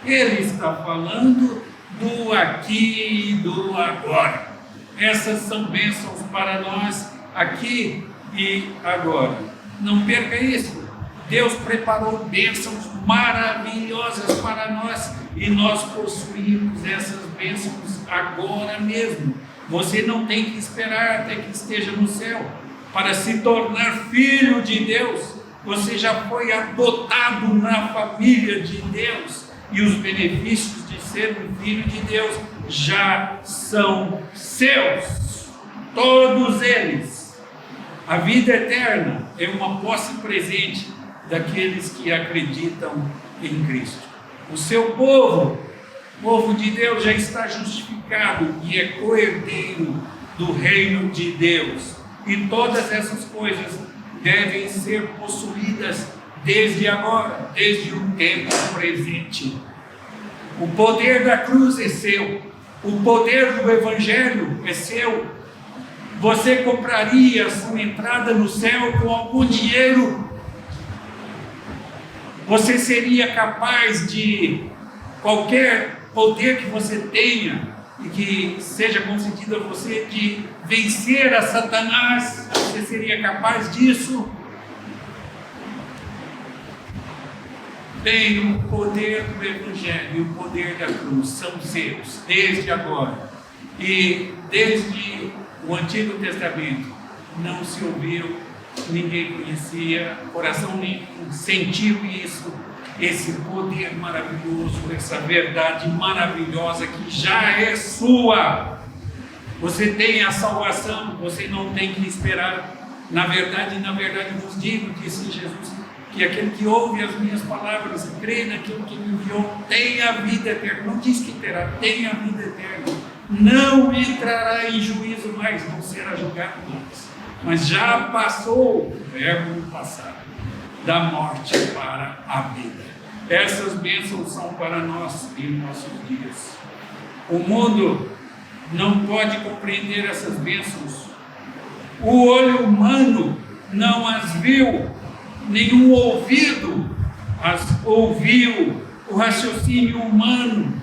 Ele está falando do aqui e do agora. Essas são bênçãos para nós aqui e agora. Não perca isso. Deus preparou bênçãos maravilhosas para nós e nós possuímos essas bênçãos agora mesmo. Você não tem que esperar até que esteja no céu para se tornar filho de Deus. Você já foi adotado na família de Deus e os benefícios de ser um filho de Deus já são seus, todos eles. A vida eterna é uma posse presente daqueles que acreditam em Cristo. O seu povo, povo de Deus, já está justificado e é coerdeiro do reino de Deus. E todas essas coisas devem ser possuídas desde agora, desde o tempo presente. O poder da cruz é seu, o poder do Evangelho é seu. Você compraria a sua entrada no céu com algum dinheiro? Você seria capaz de qualquer poder que você tenha e que seja concedido a você de vencer a Satanás? Você seria capaz disso? Bem, o poder do Evangelho e o poder da cruz são seus desde agora. E desde o Antigo Testamento não se ouviu, ninguém conhecia, coração nenhum sentiu isso, esse poder maravilhoso, essa verdade maravilhosa que já é sua. Você tem a salvação, você não tem que esperar. Na verdade vos digo, disse Jesus, que aquele que ouve as minhas palavras e crê naquilo que me enviou tem a vida eterna. Não diz que terá, tem a vida eterna. Não entrará em juízo mais, não será julgado mais. Mas já passou, o verbo no passado, da morte para a vida. Essas bênçãos são para nós em nossos dias. O mundo não pode compreender essas bênçãos. O olho humano não as viu, nenhum ouvido as ouviu. O raciocínio humano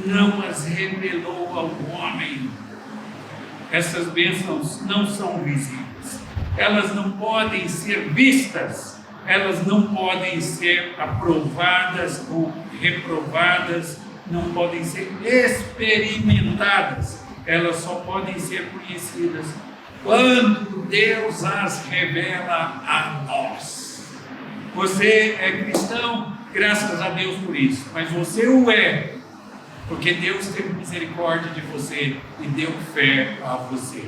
não as revelou ao homem. Essas bênçãos não são visíveis. Elas não podem ser vistas. Elas não podem ser aprovadas ou reprovadas. Não podem ser experimentadas. Elas só podem ser conhecidas quando Deus as revela a nós. Você é cristão, graças a Deus por isso, mas você o é porque Deus teve misericórdia de você e deu fé a você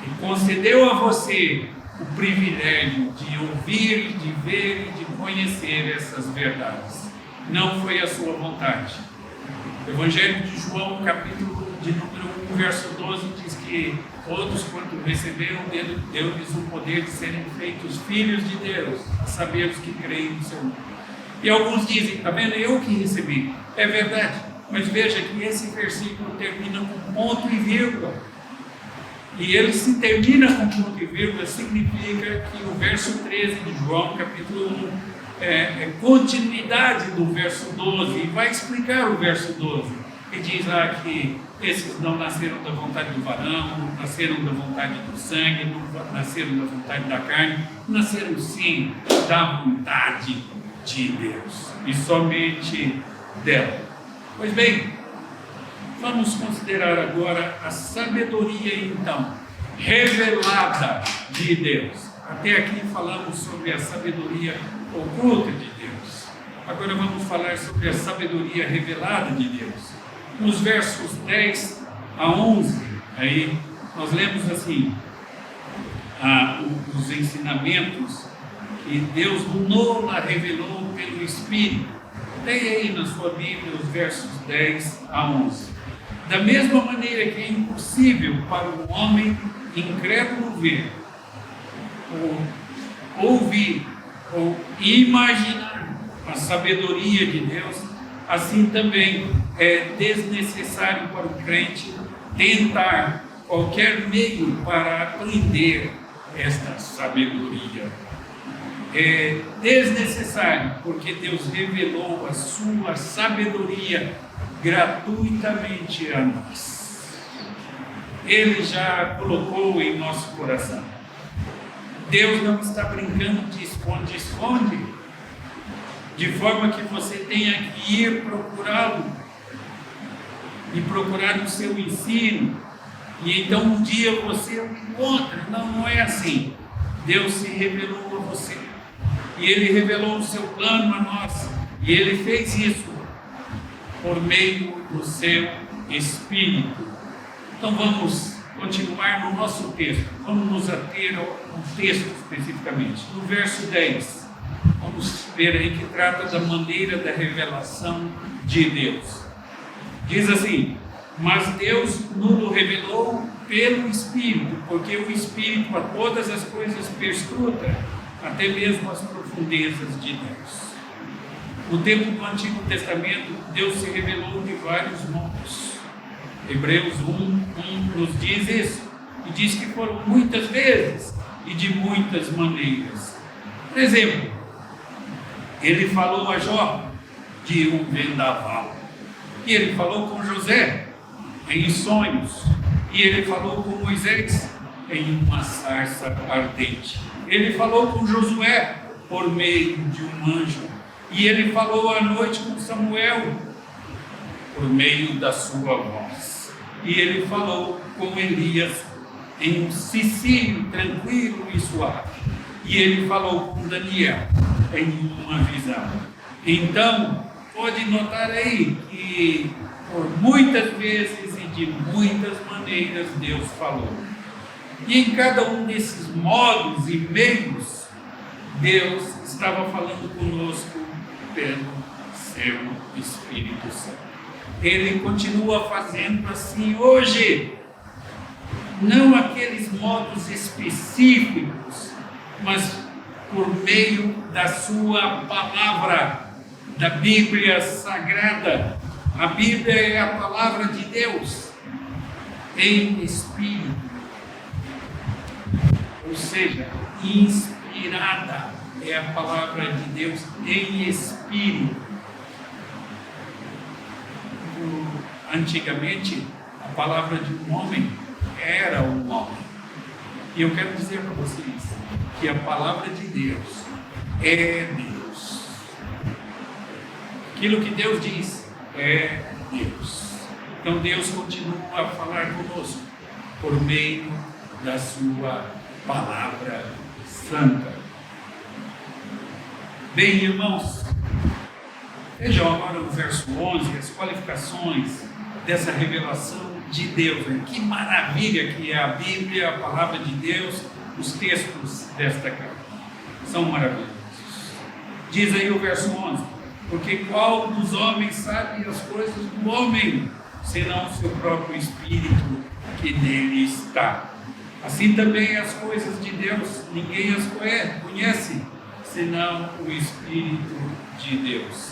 e concedeu a você o privilégio de ouvir, de ver e de conhecer essas verdades. Não foi a sua vontade. O Evangelho de João, capítulo de número 1, verso 12, diz que todos quanto receberam, deu-lhes o poder de serem feitos filhos de Deus, a saber os que creem no seu nome. E alguns dizem, está vendo, eu que recebi. É verdade, mas veja que esse versículo termina com ponto e vírgula. E ele se termina com ponto e vírgula, significa que o verso 13 de João, capítulo 1, é continuidade do verso 12, e vai explicar o verso 12. E diz lá que esses não nasceram da vontade do varão, não nasceram da vontade do sangue, não nasceram da vontade da carne, nasceram sim da vontade de Deus, e somente dela. Pois bem, vamos considerar agora a sabedoria, então, revelada de Deus. Até aqui falamos sobre a sabedoria oculta de Deus. Agora vamos falar sobre a sabedoria revelada de Deus. Nos versos 10 a 11, aí nós lemos assim, os ensinamentos que Deus nos revelou pelo Espírito. Leia aí na sua Bíblia os versos 10 a 11. Da mesma maneira que é impossível para o homem incrédulo ver, ou ouvir, ou imaginar a sabedoria de Deus, assim também é desnecessário para o crente tentar qualquer meio para aprender esta sabedoria. É desnecessário, porque Deus revelou a sua sabedoria gratuitamente a nós. Ele já colocou em nosso coração. Deus não está brincando de esconde-esconde, de forma que você tenha que ir procurá-lo e procurar o seu ensino, e então um dia você o encontra. Não é assim. Deus se revelou a você, e Ele revelou o seu plano a nós, e Ele fez isso por meio do seu Espírito. Então vamos continuar no nosso texto, vamos nos ater ao texto especificamente. No verso 10, vamos ver aí que trata da maneira da revelação de Deus. Diz assim: mas Deus nos revelou pelo Espírito, porque o Espírito a todas as coisas perscruta, até mesmo as profundezas de Deus. No tempo do Antigo Testamento, Deus se revelou de vários modos. Hebreus 1 nos diz isso, e diz que foram muitas vezes e de muitas maneiras. Por exemplo, Ele falou a Jó de um vendaval, e Ele falou com José em sonhos, e Ele falou com Moisés em uma sarça ardente. Ele falou com Josué por meio de um anjo, e Ele falou à noite com Samuel por meio da sua voz, e Ele falou com Elias em um cicio tranquilo e suave, e Ele falou com Daniel em uma visão. Então, pode notar aí que por muitas vezes e de muitas maneiras Deus falou. E em cada um desses modos e meios, Deus estava falando conosco pelo seu Espírito Santo. Ele continua fazendo assim hoje. Não aqueles modos específicos, mas por meio da sua palavra, da Bíblia Sagrada. A Bíblia é a palavra de Deus em Espírito, ou seja, inspirada é a palavra de Deus em Espírito. Antigamente, a palavra de um homem era um homem. E eu quero dizer para vocês que a palavra de Deus é Deus. Aquilo que Deus diz é Deus. Então Deus continua a falar conosco por meio da sua palavra santa. Bem, irmãos, vejam agora o verso 11, as qualificações dessa revelação de Deus. Que maravilha que é a Bíblia, a palavra de Deus, os textos desta carta. São maravilhosos. Diz aí o verso 11: porque qual dos homens sabe as coisas do homem, senão o seu próprio Espírito que nele está? Assim também as coisas de Deus, ninguém as conhece, senão o Espírito de Deus.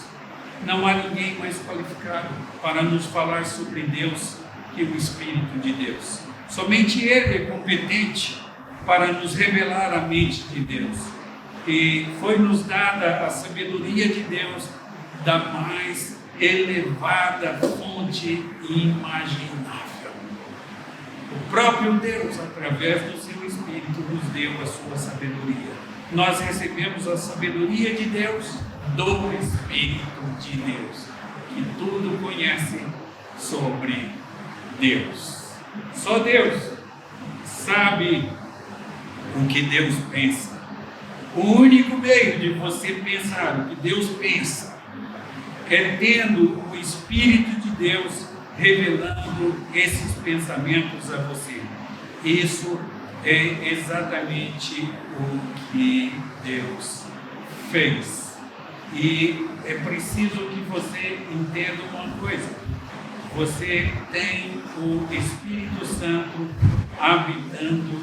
Não há ninguém mais qualificado para nos falar sobre Deus que o Espírito de Deus. Somente Ele é competente para nos revelar a mente de Deus. E foi-nos dada a sabedoria de Deus da mais elevada fonte imaginável. O próprio Deus, através do seu Espírito, nos deu a sua sabedoria. Nós recebemos a sabedoria de Deus do Espírito de Deus, que tudo conhece sobre Deus. Só Deus sabe o que Deus pensa. O único meio de você pensar o que Deus pensa é tendo o Espírito de Deus revelando esses pensamentos a você. Isso é exatamente o que Deus fez. E é preciso que você entenda uma coisa: você tem o Espírito Santo habitando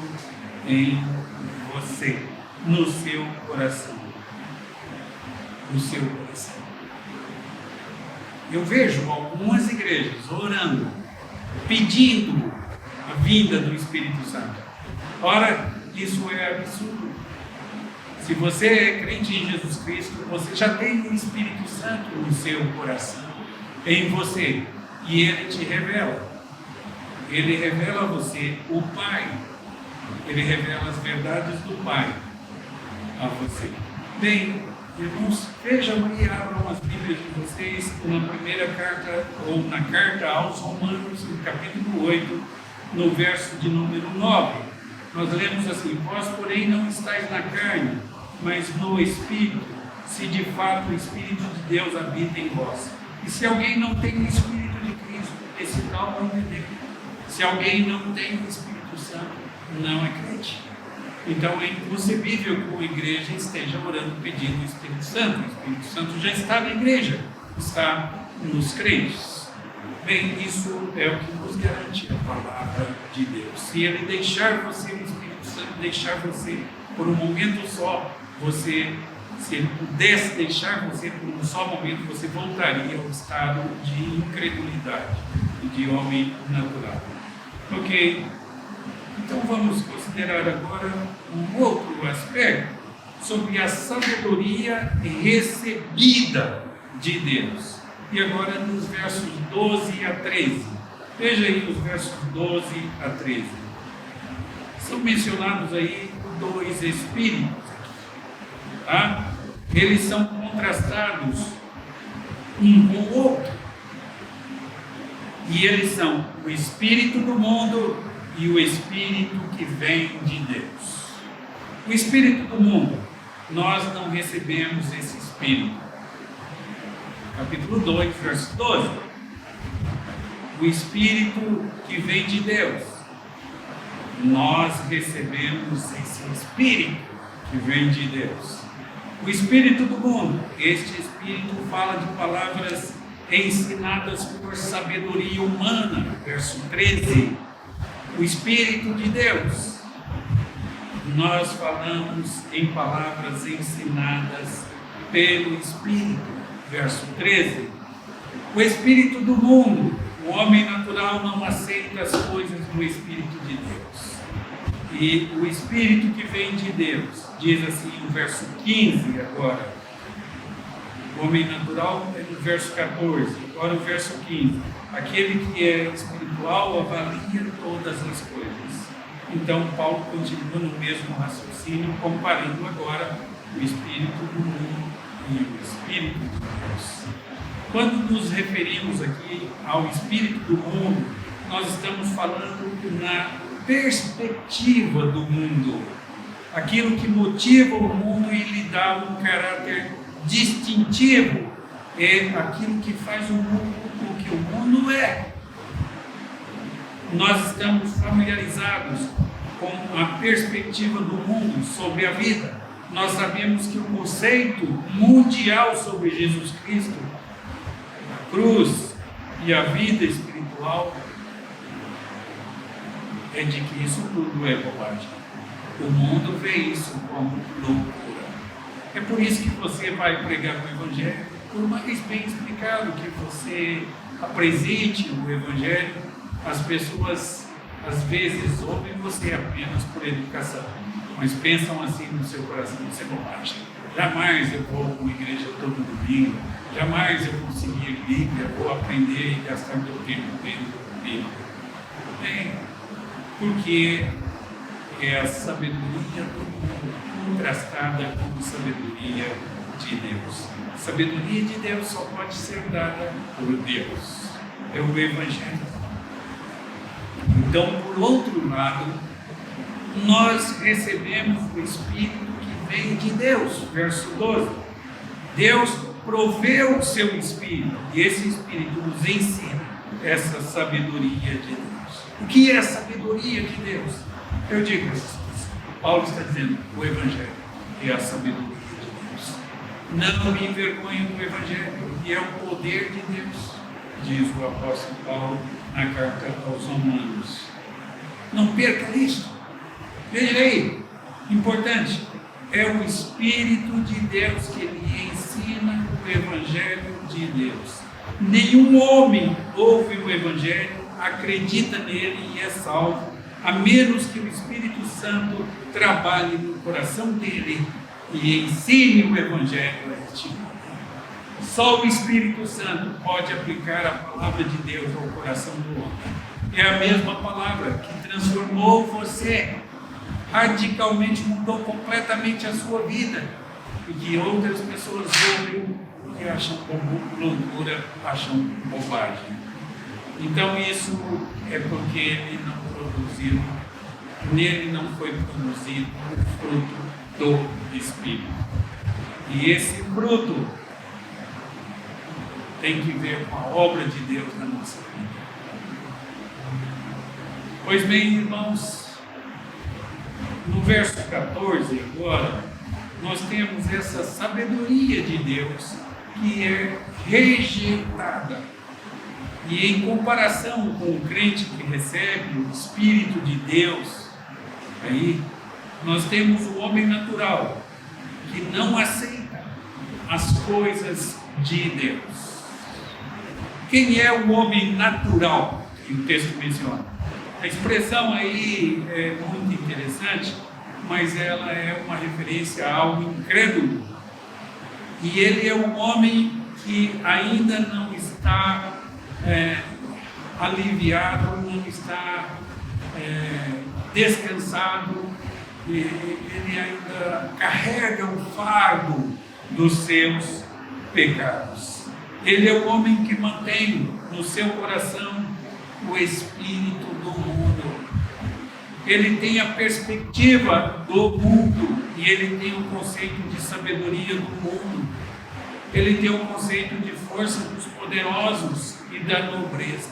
em você, no seu coração. No seu coração. Eu vejo algumas igrejas orando, pedindo a vinda do Espírito Santo. Ora, isso é absurdo. Se você é crente em Jesus Cristo, você já tem o Espírito Santo no seu coração, em você, e Ele te revela. Ele revela a você o Pai. Ele revela as verdades do Pai a você. Bem, irmãos, vejam e abram as Bíblias de vocês na primeira carta, ou na carta aos Romanos, no capítulo 8, no verso de número 9. Nós lemos assim: vós, porém, não estáis na carne, mas no Espírito, se de fato o Espírito de Deus habita em vós. E se alguém não tem o Espírito de Cristo, esse tal não é dele. Se alguém não tem o Espírito Santo, não é crente. Então é inconcebível que uma igreja esteja orando pedindo o Espírito Santo. O Espírito Santo já está na igreja, está nos crentes. Bem, isso é o que nos garante a palavra de Deus. Se Ele deixar você, o Espírito Santo deixar você por um momento só, se Ele pudesse deixar você por um só momento, você voltaria ao estado de incredulidade e de homem natural. Ok? Então vamos considerar agora um outro aspecto sobre a sabedoria recebida de Deus. E agora nos versos 12 a 13. Veja aí os versos 12 a 13. São mencionados aí dois espíritos. Tá? Eles são contrastados um com o outro. E eles são o espírito do mundo e o Espírito que vem de Deus. O Espírito do mundo, nós não recebemos esse Espírito. capítulo 2, verso 12. O Espírito que vem de Deus. Nós recebemos esse Espírito que vem de Deus. O Espírito do mundo. Este Espírito fala de palavras ensinadas por sabedoria humana. Verso 13. O Espírito de Deus. Nós falamos em palavras ensinadas pelo Espírito. Verso 13. O Espírito do mundo. O homem natural não aceita as coisas do Espírito de Deus. E o Espírito que vem de Deus, diz assim no verso 15 agora. O homem natural é no verso 14, agora o verso 15. Aquele que é espiritual avalia todas as coisas. Então Paulo continua no mesmo raciocínio, comparando agora o Espírito do mundo e o Espírito de Deus. Quando nos referimos aqui ao Espírito do mundo, nós estamos falando na perspectiva do mundo, aquilo que motiva o mundo e lhe dá um caráter distintivo, é aquilo que faz o mundo o que o mundo é. Nós estamos familiarizados com a perspectiva do mundo sobre a vida. Nós sabemos que o conceito mundial sobre Jesus Cristo, a cruz e a vida espiritual, é de que isso tudo é bobagem. O mundo vê isso como loucura. É por isso que você vai pregar o Evangelho, por mais bem explicado que você apresente o Evangelho, as pessoas às vezes ouvem você apenas por educação, mas pensam assim no seu coração: isso é bobagem. Jamais eu vou a uma igreja todo domingo, jamais eu vou seguir Bíblia, vou aprender e gastar meu tempo lendo Bíblia. Bem, porque é a sabedoria do mundo contrastada com a sabedoria de Deus. A sabedoria de Deus só pode ser dada por Deus. É o Evangelho. Então, por outro lado, nós recebemos o Espírito que vem de Deus. Verso 12. Deus proveu o seu Espírito, e esse Espírito nos ensina essa sabedoria de Deus. O que é a sabedoria de Deus? Eu digo, Paulo está dizendo, o Evangelho é a sabedoria de Deus. Não me envergonhe do Evangelho, e é o poder de Deus, diz o apóstolo Paulo na carta aos Romanos. Não perca isso. Veja aí, importante, é o Espírito de Deus que lhe ensina o Evangelho de Deus. Nenhum homem ouve o Evangelho, acredita nele e é salvo, a menos que o Espírito Santo trabalhe no coração dele e ensine o Evangelho a este homem. Só o Espírito Santo pode aplicar a palavra de Deus ao coração do homem. É a mesma palavra que transformou você, radicalmente mudou completamente a sua vida, e que outras pessoas ouvem e acham como loucura, acham bobagem. Então isso é porque ele não produziu, nele não foi produzido o fruto do Espírito. E esse fruto tem que ver com a obra de Deus na nossa vida. Pois bem, irmãos, no verso 14 agora, nós temos essa sabedoria de Deus que é rejeitada. E em comparação com o crente que recebe o Espírito de Deus, aí nós temos o homem natural que não aceita as coisas de Deus. Quem é o homem natural que o texto menciona? A expressão aí é muito interessante, mas ela é uma referência a algo incrédulo. E ele é um homem que ainda não está aliviado, não está descansado, ele ainda carrega o fardo dos seus pecados. Ele é o homem que mantém no seu coração o espírito do mundo. Ele tem a perspectiva do mundo e ele tem o conceito de sabedoria do mundo. Ele tem o conceito de força dos poderosos e da nobreza.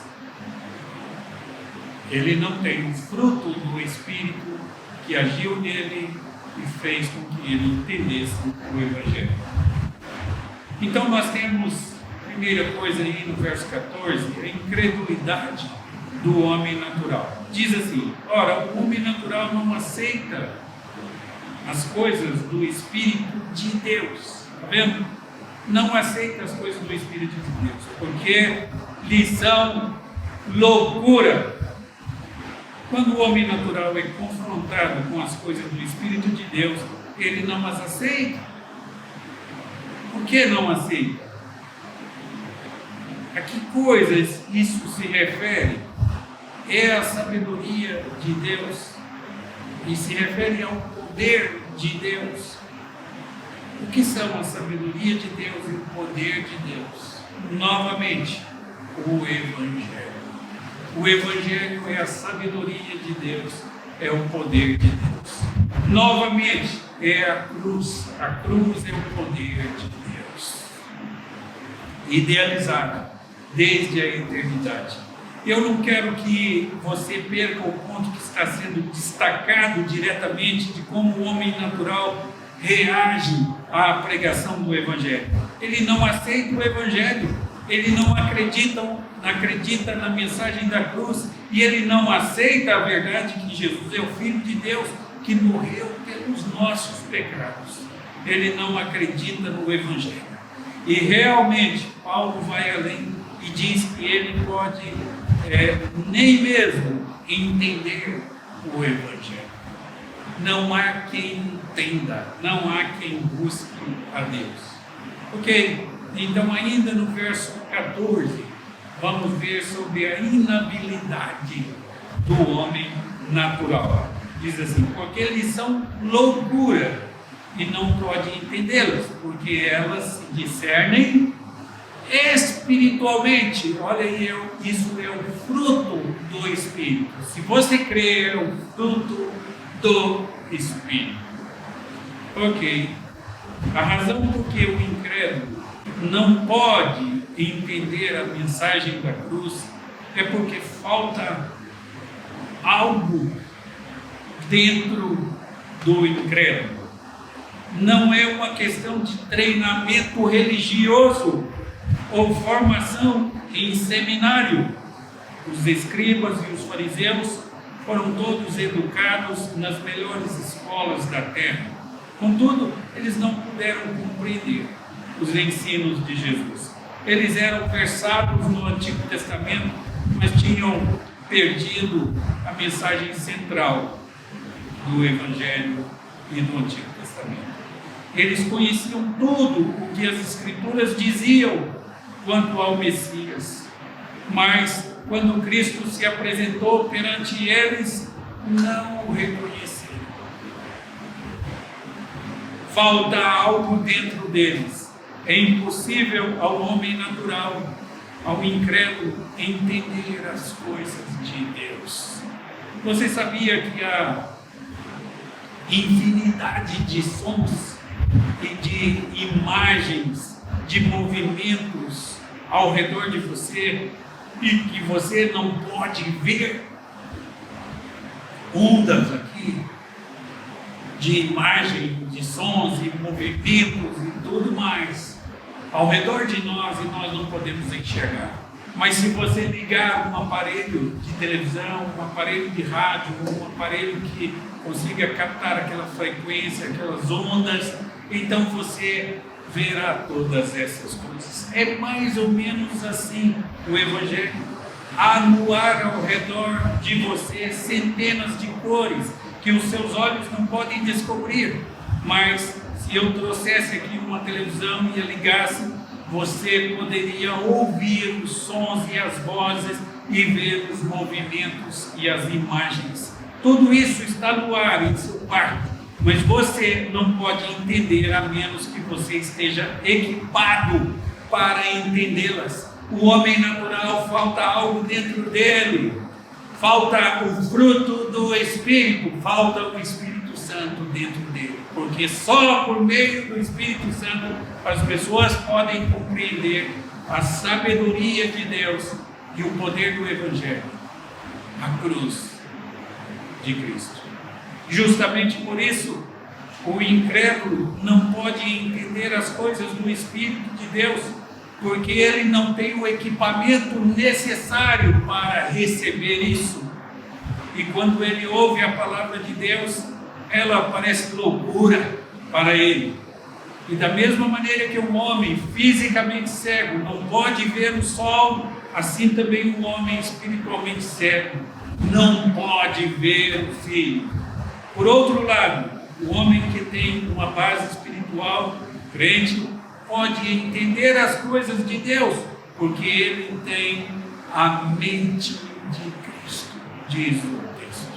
Ele não tem o fruto do Espírito que agiu nele e fez com que ele entendesse o Evangelho. Então nós temos, primeira coisa aí no verso 14, a incredulidade do homem natural. Diz assim: ora, o homem natural não aceita as coisas do Espírito de Deus. Está vendo? Não aceita as coisas do Espírito de Deus, porque lhes são loucura. Quando o homem natural é confrontado com as coisas do Espírito de Deus, ele não as aceita. Por que não aceita? A que coisas isso se refere? É a sabedoria de Deus e se refere ao poder de Deus. O que são a sabedoria de Deus e o poder de Deus? Novamente, o Evangelho. O Evangelho é a sabedoria de Deus, é o poder de Deus. Novamente, é a cruz. A cruz é o poder de Deus, idealizada desde a eternidade. Eu não quero que você perca o ponto que está sendo destacado diretamente de como o homem natural reage à pregação do Evangelho. Ele não aceita o Evangelho, ele não acredita na mensagem da cruz, e ele não aceita a verdade que Jesus é o Filho de Deus, que morreu pelos nossos pecados. Ele não acredita no Evangelho. E realmente, Paulo vai além e diz que ele pode nem mesmo entender o Evangelho. Não há quem entenda, não há quem busque a Deus. Ok? Então, ainda no verso 14, vamos ver sobre a inabilidade do homem natural. Diz assim: porque eles são loucura e não pode entendê-las, porque elas se discernem espiritualmente. Olha aí, isso é o fruto do Espírito. Se você crê, é o fruto do Espírito. Ok. A razão por que o incrédulo não pode entender a mensagem da cruz é porque falta algo dentro do incrédulo. Não é uma questão de treinamento religioso ou formação em seminário. Os escribas e os fariseus foram todos educados nas melhores escolas da terra. Contudo, eles não puderam compreender os ensinos de Jesus. Eles eram versados no Antigo Testamento, mas tinham perdido a mensagem central do Evangelho e do Antigo Testamento. Eles conheciam tudo o que as Escrituras diziam quanto ao Messias, mas quando Cristo se apresentou perante eles, não o reconheceram. Falta algo dentro deles. É impossível ao homem natural, ao incrédulo, entender as coisas de Deus. Você sabia que há infinidade de sons e de imagens, de movimentos ao redor de você e que você não pode ver? Ondas aqui de imagem, de sons e movimentos e tudo mais ao redor de nós, e nós não podemos enxergar. Mas se você ligar um aparelho de televisão, um aparelho de rádio, um aparelho que consiga captar aquela frequência, aquelas ondas, então você verá todas essas coisas. É mais ou menos assim o Evangelho. Há no ar ao redor de você centenas de cores que os seus olhos não podem descobrir, mas se eu trouxesse aqui uma televisão e a ligasse, você poderia ouvir os sons e as vozes e ver os movimentos e as imagens. Tudo isso está no ar em seu quarto, mas você não pode entender a menos que você esteja equipado para entendê-las. O homem natural, falta algo dentro dele, falta o fruto do Espírito, falta o Espírito Santo dentro dele, porque só por meio do Espírito Santo as pessoas podem compreender a sabedoria de Deus e o poder do Evangelho, a cruz de Cristo. Justamente por isso, o incrédulo não pode entender as coisas do Espírito de Deus, porque ele não tem o equipamento necessário para receber isso. E quando ele ouve a palavra de Deus, ela parece loucura para ele. E da mesma maneira que um homem fisicamente cego não pode ver o sol, assim também um homem espiritualmente cego não pode ver o Filho. Por outro lado, o homem que tem uma base espiritual, crente, pode entender as coisas de Deus, porque ele tem a mente de Cristo, diz o texto.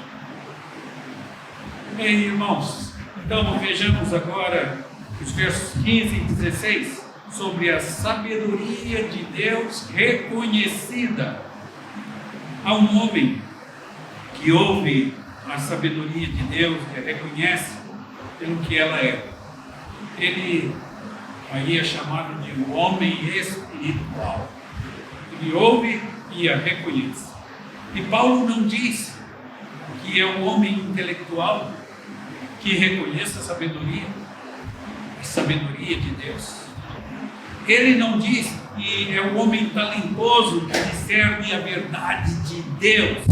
Bem, irmãos, então vejamos agora os versos 15 e 16 sobre a sabedoria de Deus reconhecida. Há um homem que ouve a sabedoria de Deus, que a reconhece pelo que ela é. Ele aí é chamado de um homem espiritual. Ele ouve e a reconhece. E Paulo não diz que é um homem intelectual que reconheça a sabedoria de Deus. Ele não diz que é um homem talentoso que discerne a verdade de Deus.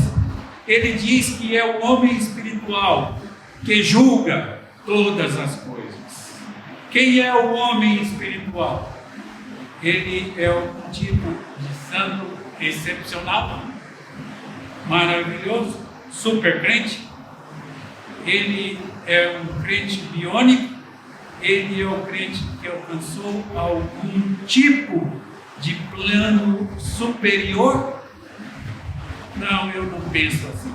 Ele diz que é um homem espiritual que julga todas as coisas. Quem é o homem espiritual? Ele é um tipo de santo excepcional, maravilhoso, super crente. Ele é um crente biônico. Ele é o crente que alcançou algum tipo de plano superior? Não, eu não penso assim.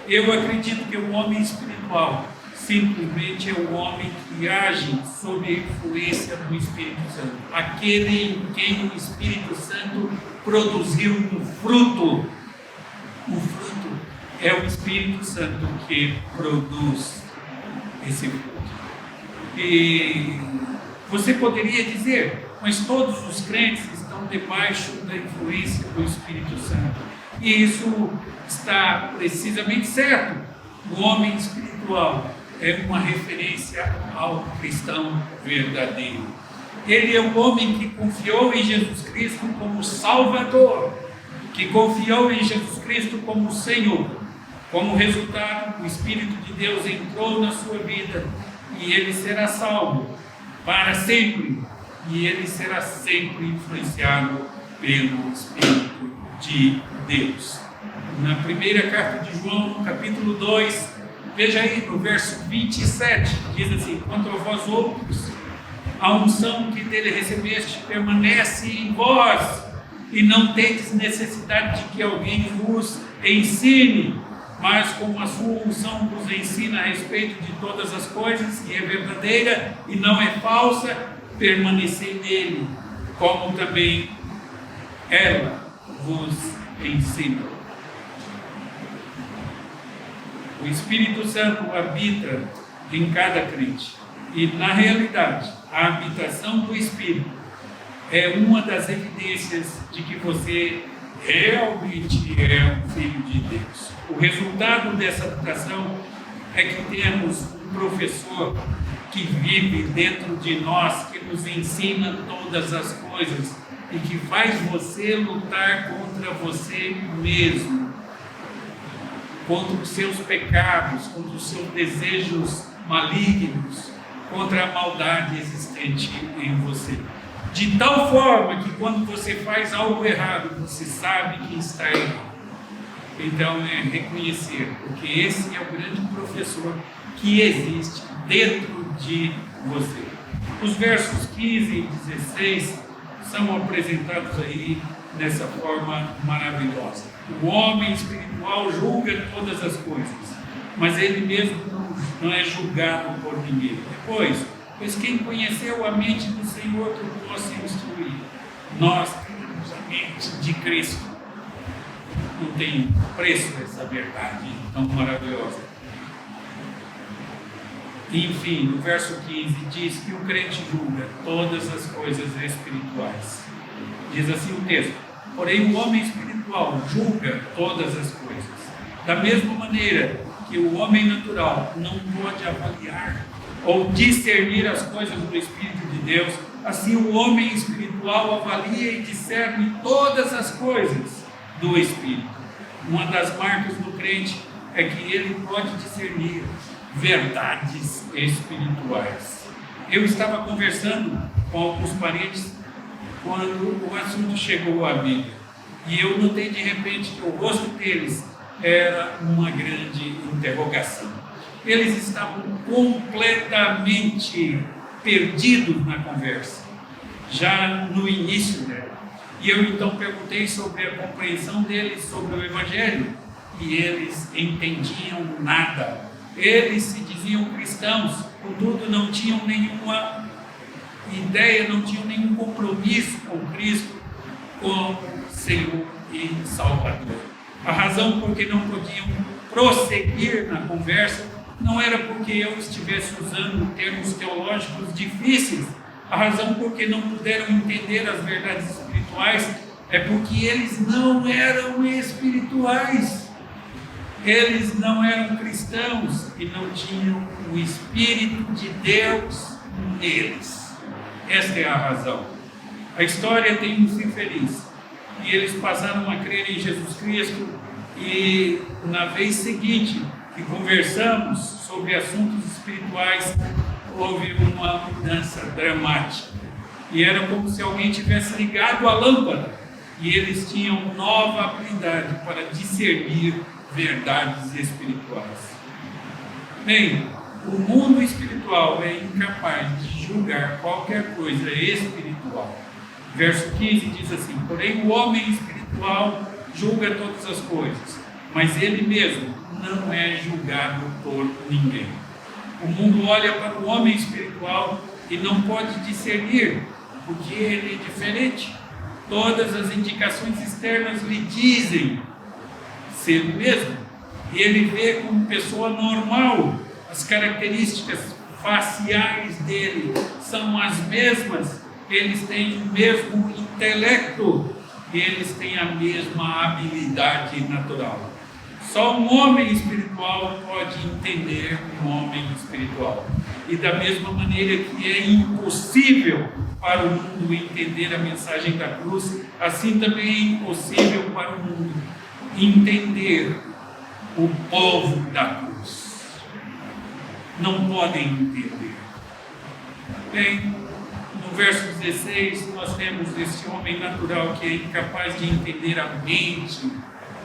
Eu acredito que o homem espiritual simplesmente é o homem que age sob a influência do Espírito Santo. Aquele em quem o Espírito Santo produziu um fruto. O fruto é o Espírito Santo que produz esse fruto. E você poderia dizer, mas todos os crentes estão debaixo da influência do Espírito Santo. E isso está precisamente certo. O homem espiritual é uma referência ao cristão verdadeiro. Ele é o homem que confiou em Jesus Cristo como Salvador, que confiou em Jesus Cristo como Senhor. Como resultado, o Espírito de Deus entrou na sua vida e ele será salvo para sempre. E ele será sempre influenciado pelo Espírito de Deus. Na primeira carta de João, no capítulo 2, veja aí no verso 27, diz assim: quanto a vós outros, a unção que dele recebeste permanece em vós, e não tendes necessidade de que alguém vos ensine, mas como a sua unção vos ensina a respeito de todas as coisas, e é verdadeira e não é falsa, permanecei nele, como também ela vos ensina. O Espírito Santo habita em cada crente. E, na realidade, a habitação do Espírito é uma das evidências de que você realmente é um filho de Deus. O resultado dessa habitação é que temos um professor que vive dentro de nós, que nos ensina todas as coisas e que faz você lutar contra você mesmo, contra os seus pecados, contra os seus desejos malignos, contra a maldade existente em você. De tal forma que quando você faz algo errado, você sabe que está errado. Então é reconhecer, porque esse é o grande professor que existe dentro de você. Os versos 15 e 16 são apresentados aí dessa forma maravilhosa. O homem espiritual julga todas as coisas, mas ele mesmo não é julgado por ninguém. Depois, pois quem conheceu a mente do Senhor que o possa instruir? Nós temos a mente de Cristo. Não tem preço essa verdade tão maravilhosa. Enfim, no verso 15 diz que o crente julga todas as coisas espirituais. Diz assim o texto: porém o homem espiritual julga todas as coisas. Da mesma maneira que o homem natural não pode avaliar ou discernir as coisas do Espírito de Deus, assim o homem espiritual avalia e discerne todas as coisas do Espírito. Uma das marcas do crente é que ele pode discernir verdades espirituais. Eu estava conversando com alguns parentes quando o assunto chegou à Bíblia, e eu notei de repente que o rosto deles era uma grande interrogação. Eles estavam completamente perdidos na conversa, já no início dela. E eu então perguntei sobre a compreensão deles sobre o Evangelho, e eles entendiam nada. Eles se diziam cristãos, contudo não tinham nenhuma ideia, não tinham nenhum compromisso com Cristo como Senhor e Salvador. A razão por que não podiam prosseguir na conversa não era porque eu estivesse usando termos teológicos difíceis. A razão por que não puderam entender as verdades espirituais é porque eles não eram espirituais. Eles não eram cristãos e não tinham o Espírito de Deus neles. Esta é a razão. A história tem um fim feliz. E eles passaram a crer em Jesus Cristo, e na vez seguinte que conversamos sobre assuntos espirituais, houve uma mudança dramática. E era como se alguém tivesse ligado a lâmpada, e eles tinham nova habilidade para discernir verdades espirituais. Bem, o mundo espiritual é incapaz de julgar qualquer coisa espiritual. Verso 15 diz assim: porém o homem espiritual julga todas as coisas, mas ele mesmo não é julgado por ninguém. O mundo olha para o homem espiritual e não pode discernir, porque ele é diferente. Todas as indicações externas lhe dizem ser o mesmo, e ele vê como pessoa normal. As características faciais dele são as mesmas, eles têm o mesmo intelecto, eles têm a mesma habilidade natural. Só um homem espiritual pode entender um homem espiritual. E da mesma maneira que é impossível para o mundo entender a mensagem da cruz, assim também é impossível para o mundo entender o povo da cruz. Não podem entender. Bem, no verso 16 nós temos esse homem natural que é incapaz de entender a mente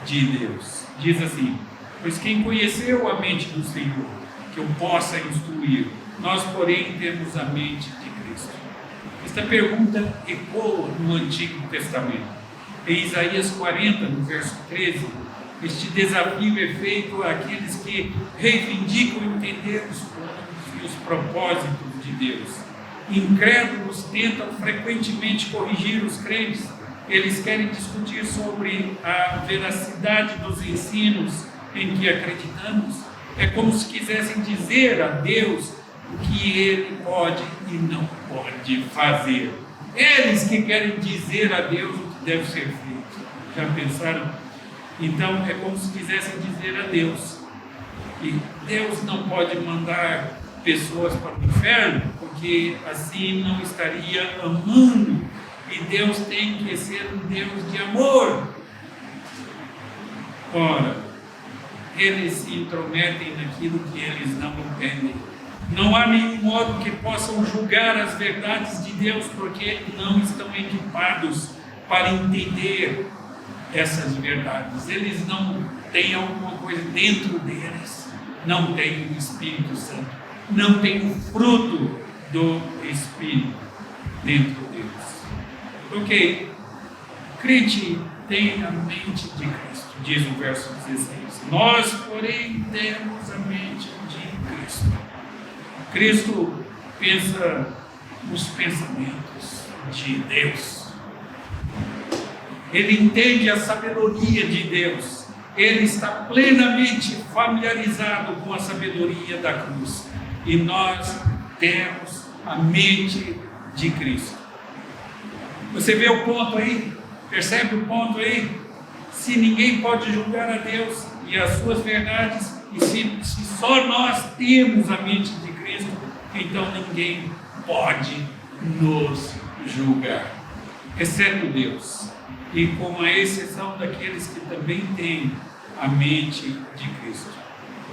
de Deus. Diz assim: pois quem conheceu a mente do Senhor, que eu possa instruir? Nós, porém, temos a mente de Cristo. Esta pergunta ecoa no Antigo Testamento. Em Isaías 40, no verso 13, este desafio é feito àqueles que reivindicam entender os planos e os propósitos de Deus. Incrédulos tentam frequentemente corrigir os crentes. Eles querem discutir sobre a veracidade dos ensinos em que acreditamos. É como se quisessem dizer a Deus o que Ele pode e não pode fazer. Eles que querem dizer a Deus o que deve ser feito. Já pensaram? Então é como se quisessem dizer a Deus: e Deus não pode mandar pessoas para o inferno, porque assim não estaria amando. E Deus tem que ser um Deus de amor. Ora, eles se intrometem naquilo que eles não entendem. Não há nenhum modo que possam julgar as verdades de Deus, porque não estão equipados para entender essas verdades. Eles não têm alguma coisa dentro deles, não têm o Espírito Santo, não têm o fruto do Espírito dentro deles. Ok, crente tem a mente de Cristo, diz o verso 16. Nós, porém, temos a mente de Cristo. Cristo pensa os pensamentos de Deus. Ele entende a sabedoria de Deus. Ele está plenamente familiarizado com a sabedoria da cruz. e nós temos a mente de Cristo. Você vê o ponto aí? Percebe o ponto aí? Se ninguém pode julgar a Deus e as suas verdades, e se só nós temos a mente de Cristo, então ninguém pode nos julgar, exceto Deus, e com a exceção daqueles que também têm a mente de Cristo.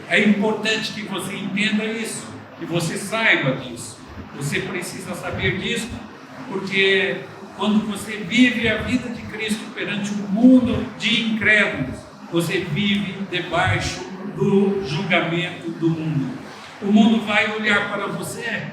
É importante que você entenda isso, que você saiba disso. Você precisa saber disso, porque quando você vive a vida de Cristo perante um mundo de incrédulos, você vive debaixo do julgamento do mundo. O mundo vai olhar para você,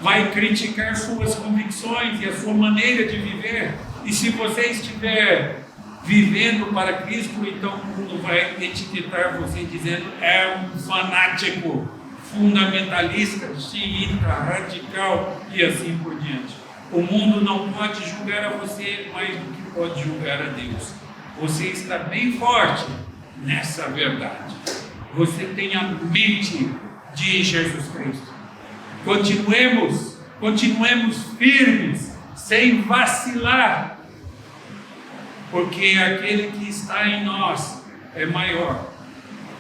vai criticar suas convicções e a sua maneira de viver. E se você estiver vivendo para Cristo, então o mundo vai etiquetar você dizendo: é um fanático, fundamentalista, xiita, radical e assim por diante. O mundo não pode julgar a você mais do que pode julgar a Deus. Você está bem forte nessa verdade. Você tem a mente de Jesus Cristo. Continuemos firmes, sem vacilar, porque aquele que está em nós é maior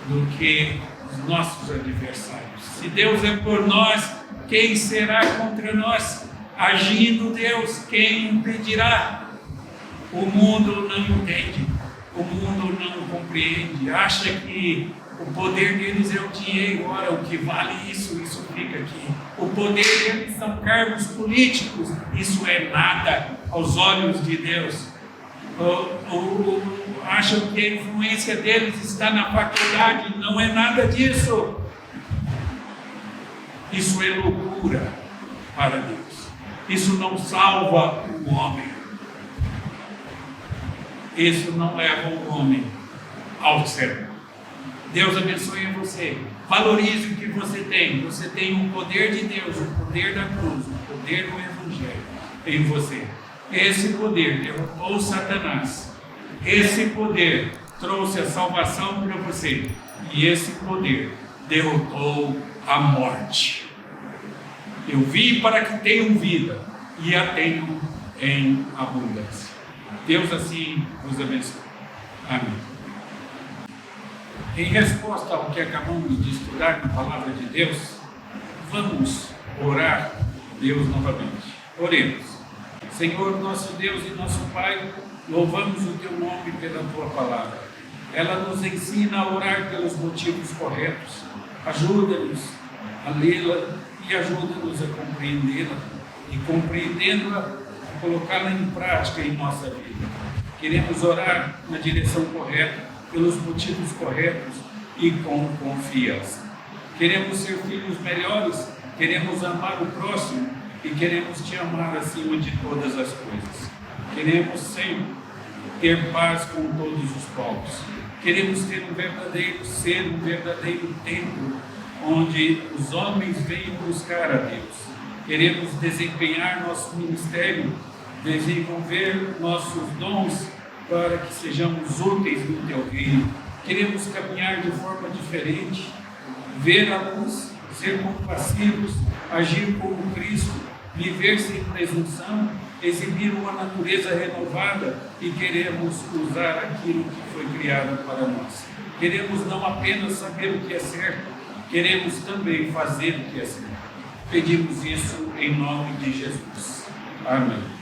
do que os nossos adversários. Se Deus é por nós, quem será contra nós? Agindo Deus, quem impedirá? O mundo não entende, o mundo não compreende, acha que o poder deles é o dinheiro. Ora, o que vale isso fica aqui. O poder deles são cargos políticos, isso é nada aos olhos de Deus. Acham que a influência deles está na faculdade, não é nada disso. Isso é loucura para Deus. Isso não salva o homem. Isso não leva o homem ao céu. Deus abençoe você. Valorize o que você tem. Você tem o poder de Deus, o poder da cruz, o poder do Evangelho em você. Esse poder derrotou Satanás. Esse poder trouxe a salvação para você. E esse poder derrotou a morte. Eu vim para que tenham vida e a tenham em abundância. Deus assim vos abençoe. Amém. Em resposta ao que acabamos de estudar na Palavra de Deus, vamos orar a Deus novamente. Oremos. Senhor, nosso Deus e nosso Pai, louvamos o Teu nome pela Tua Palavra. Ela nos ensina a orar pelos motivos corretos. Ajuda-nos a lê-la e ajuda-nos a compreendê-la, e compreendendo-a, a colocá-la em prática em nossa vida. Queremos orar na direção correta, pelos motivos corretos e com confiança. Queremos ser filhos melhores, queremos amar o próximo e queremos Te amar acima de todas as coisas. Queremos sempre ter paz com todos os povos. Queremos ter um verdadeiro templo onde os homens venham buscar a Deus. Queremos desempenhar nosso ministério, desenvolver nossos dons para que sejamos úteis no Teu reino. Queremos caminhar de forma diferente, ver a luz, ser compassivos, agir como Cristo, viver sem presunção, exibir uma natureza renovada e queremos usar aquilo que foi criado para nós. Queremos não apenas saber o que é certo, queremos também fazer o que é certo. Pedimos isso em nome de Jesus. Amém.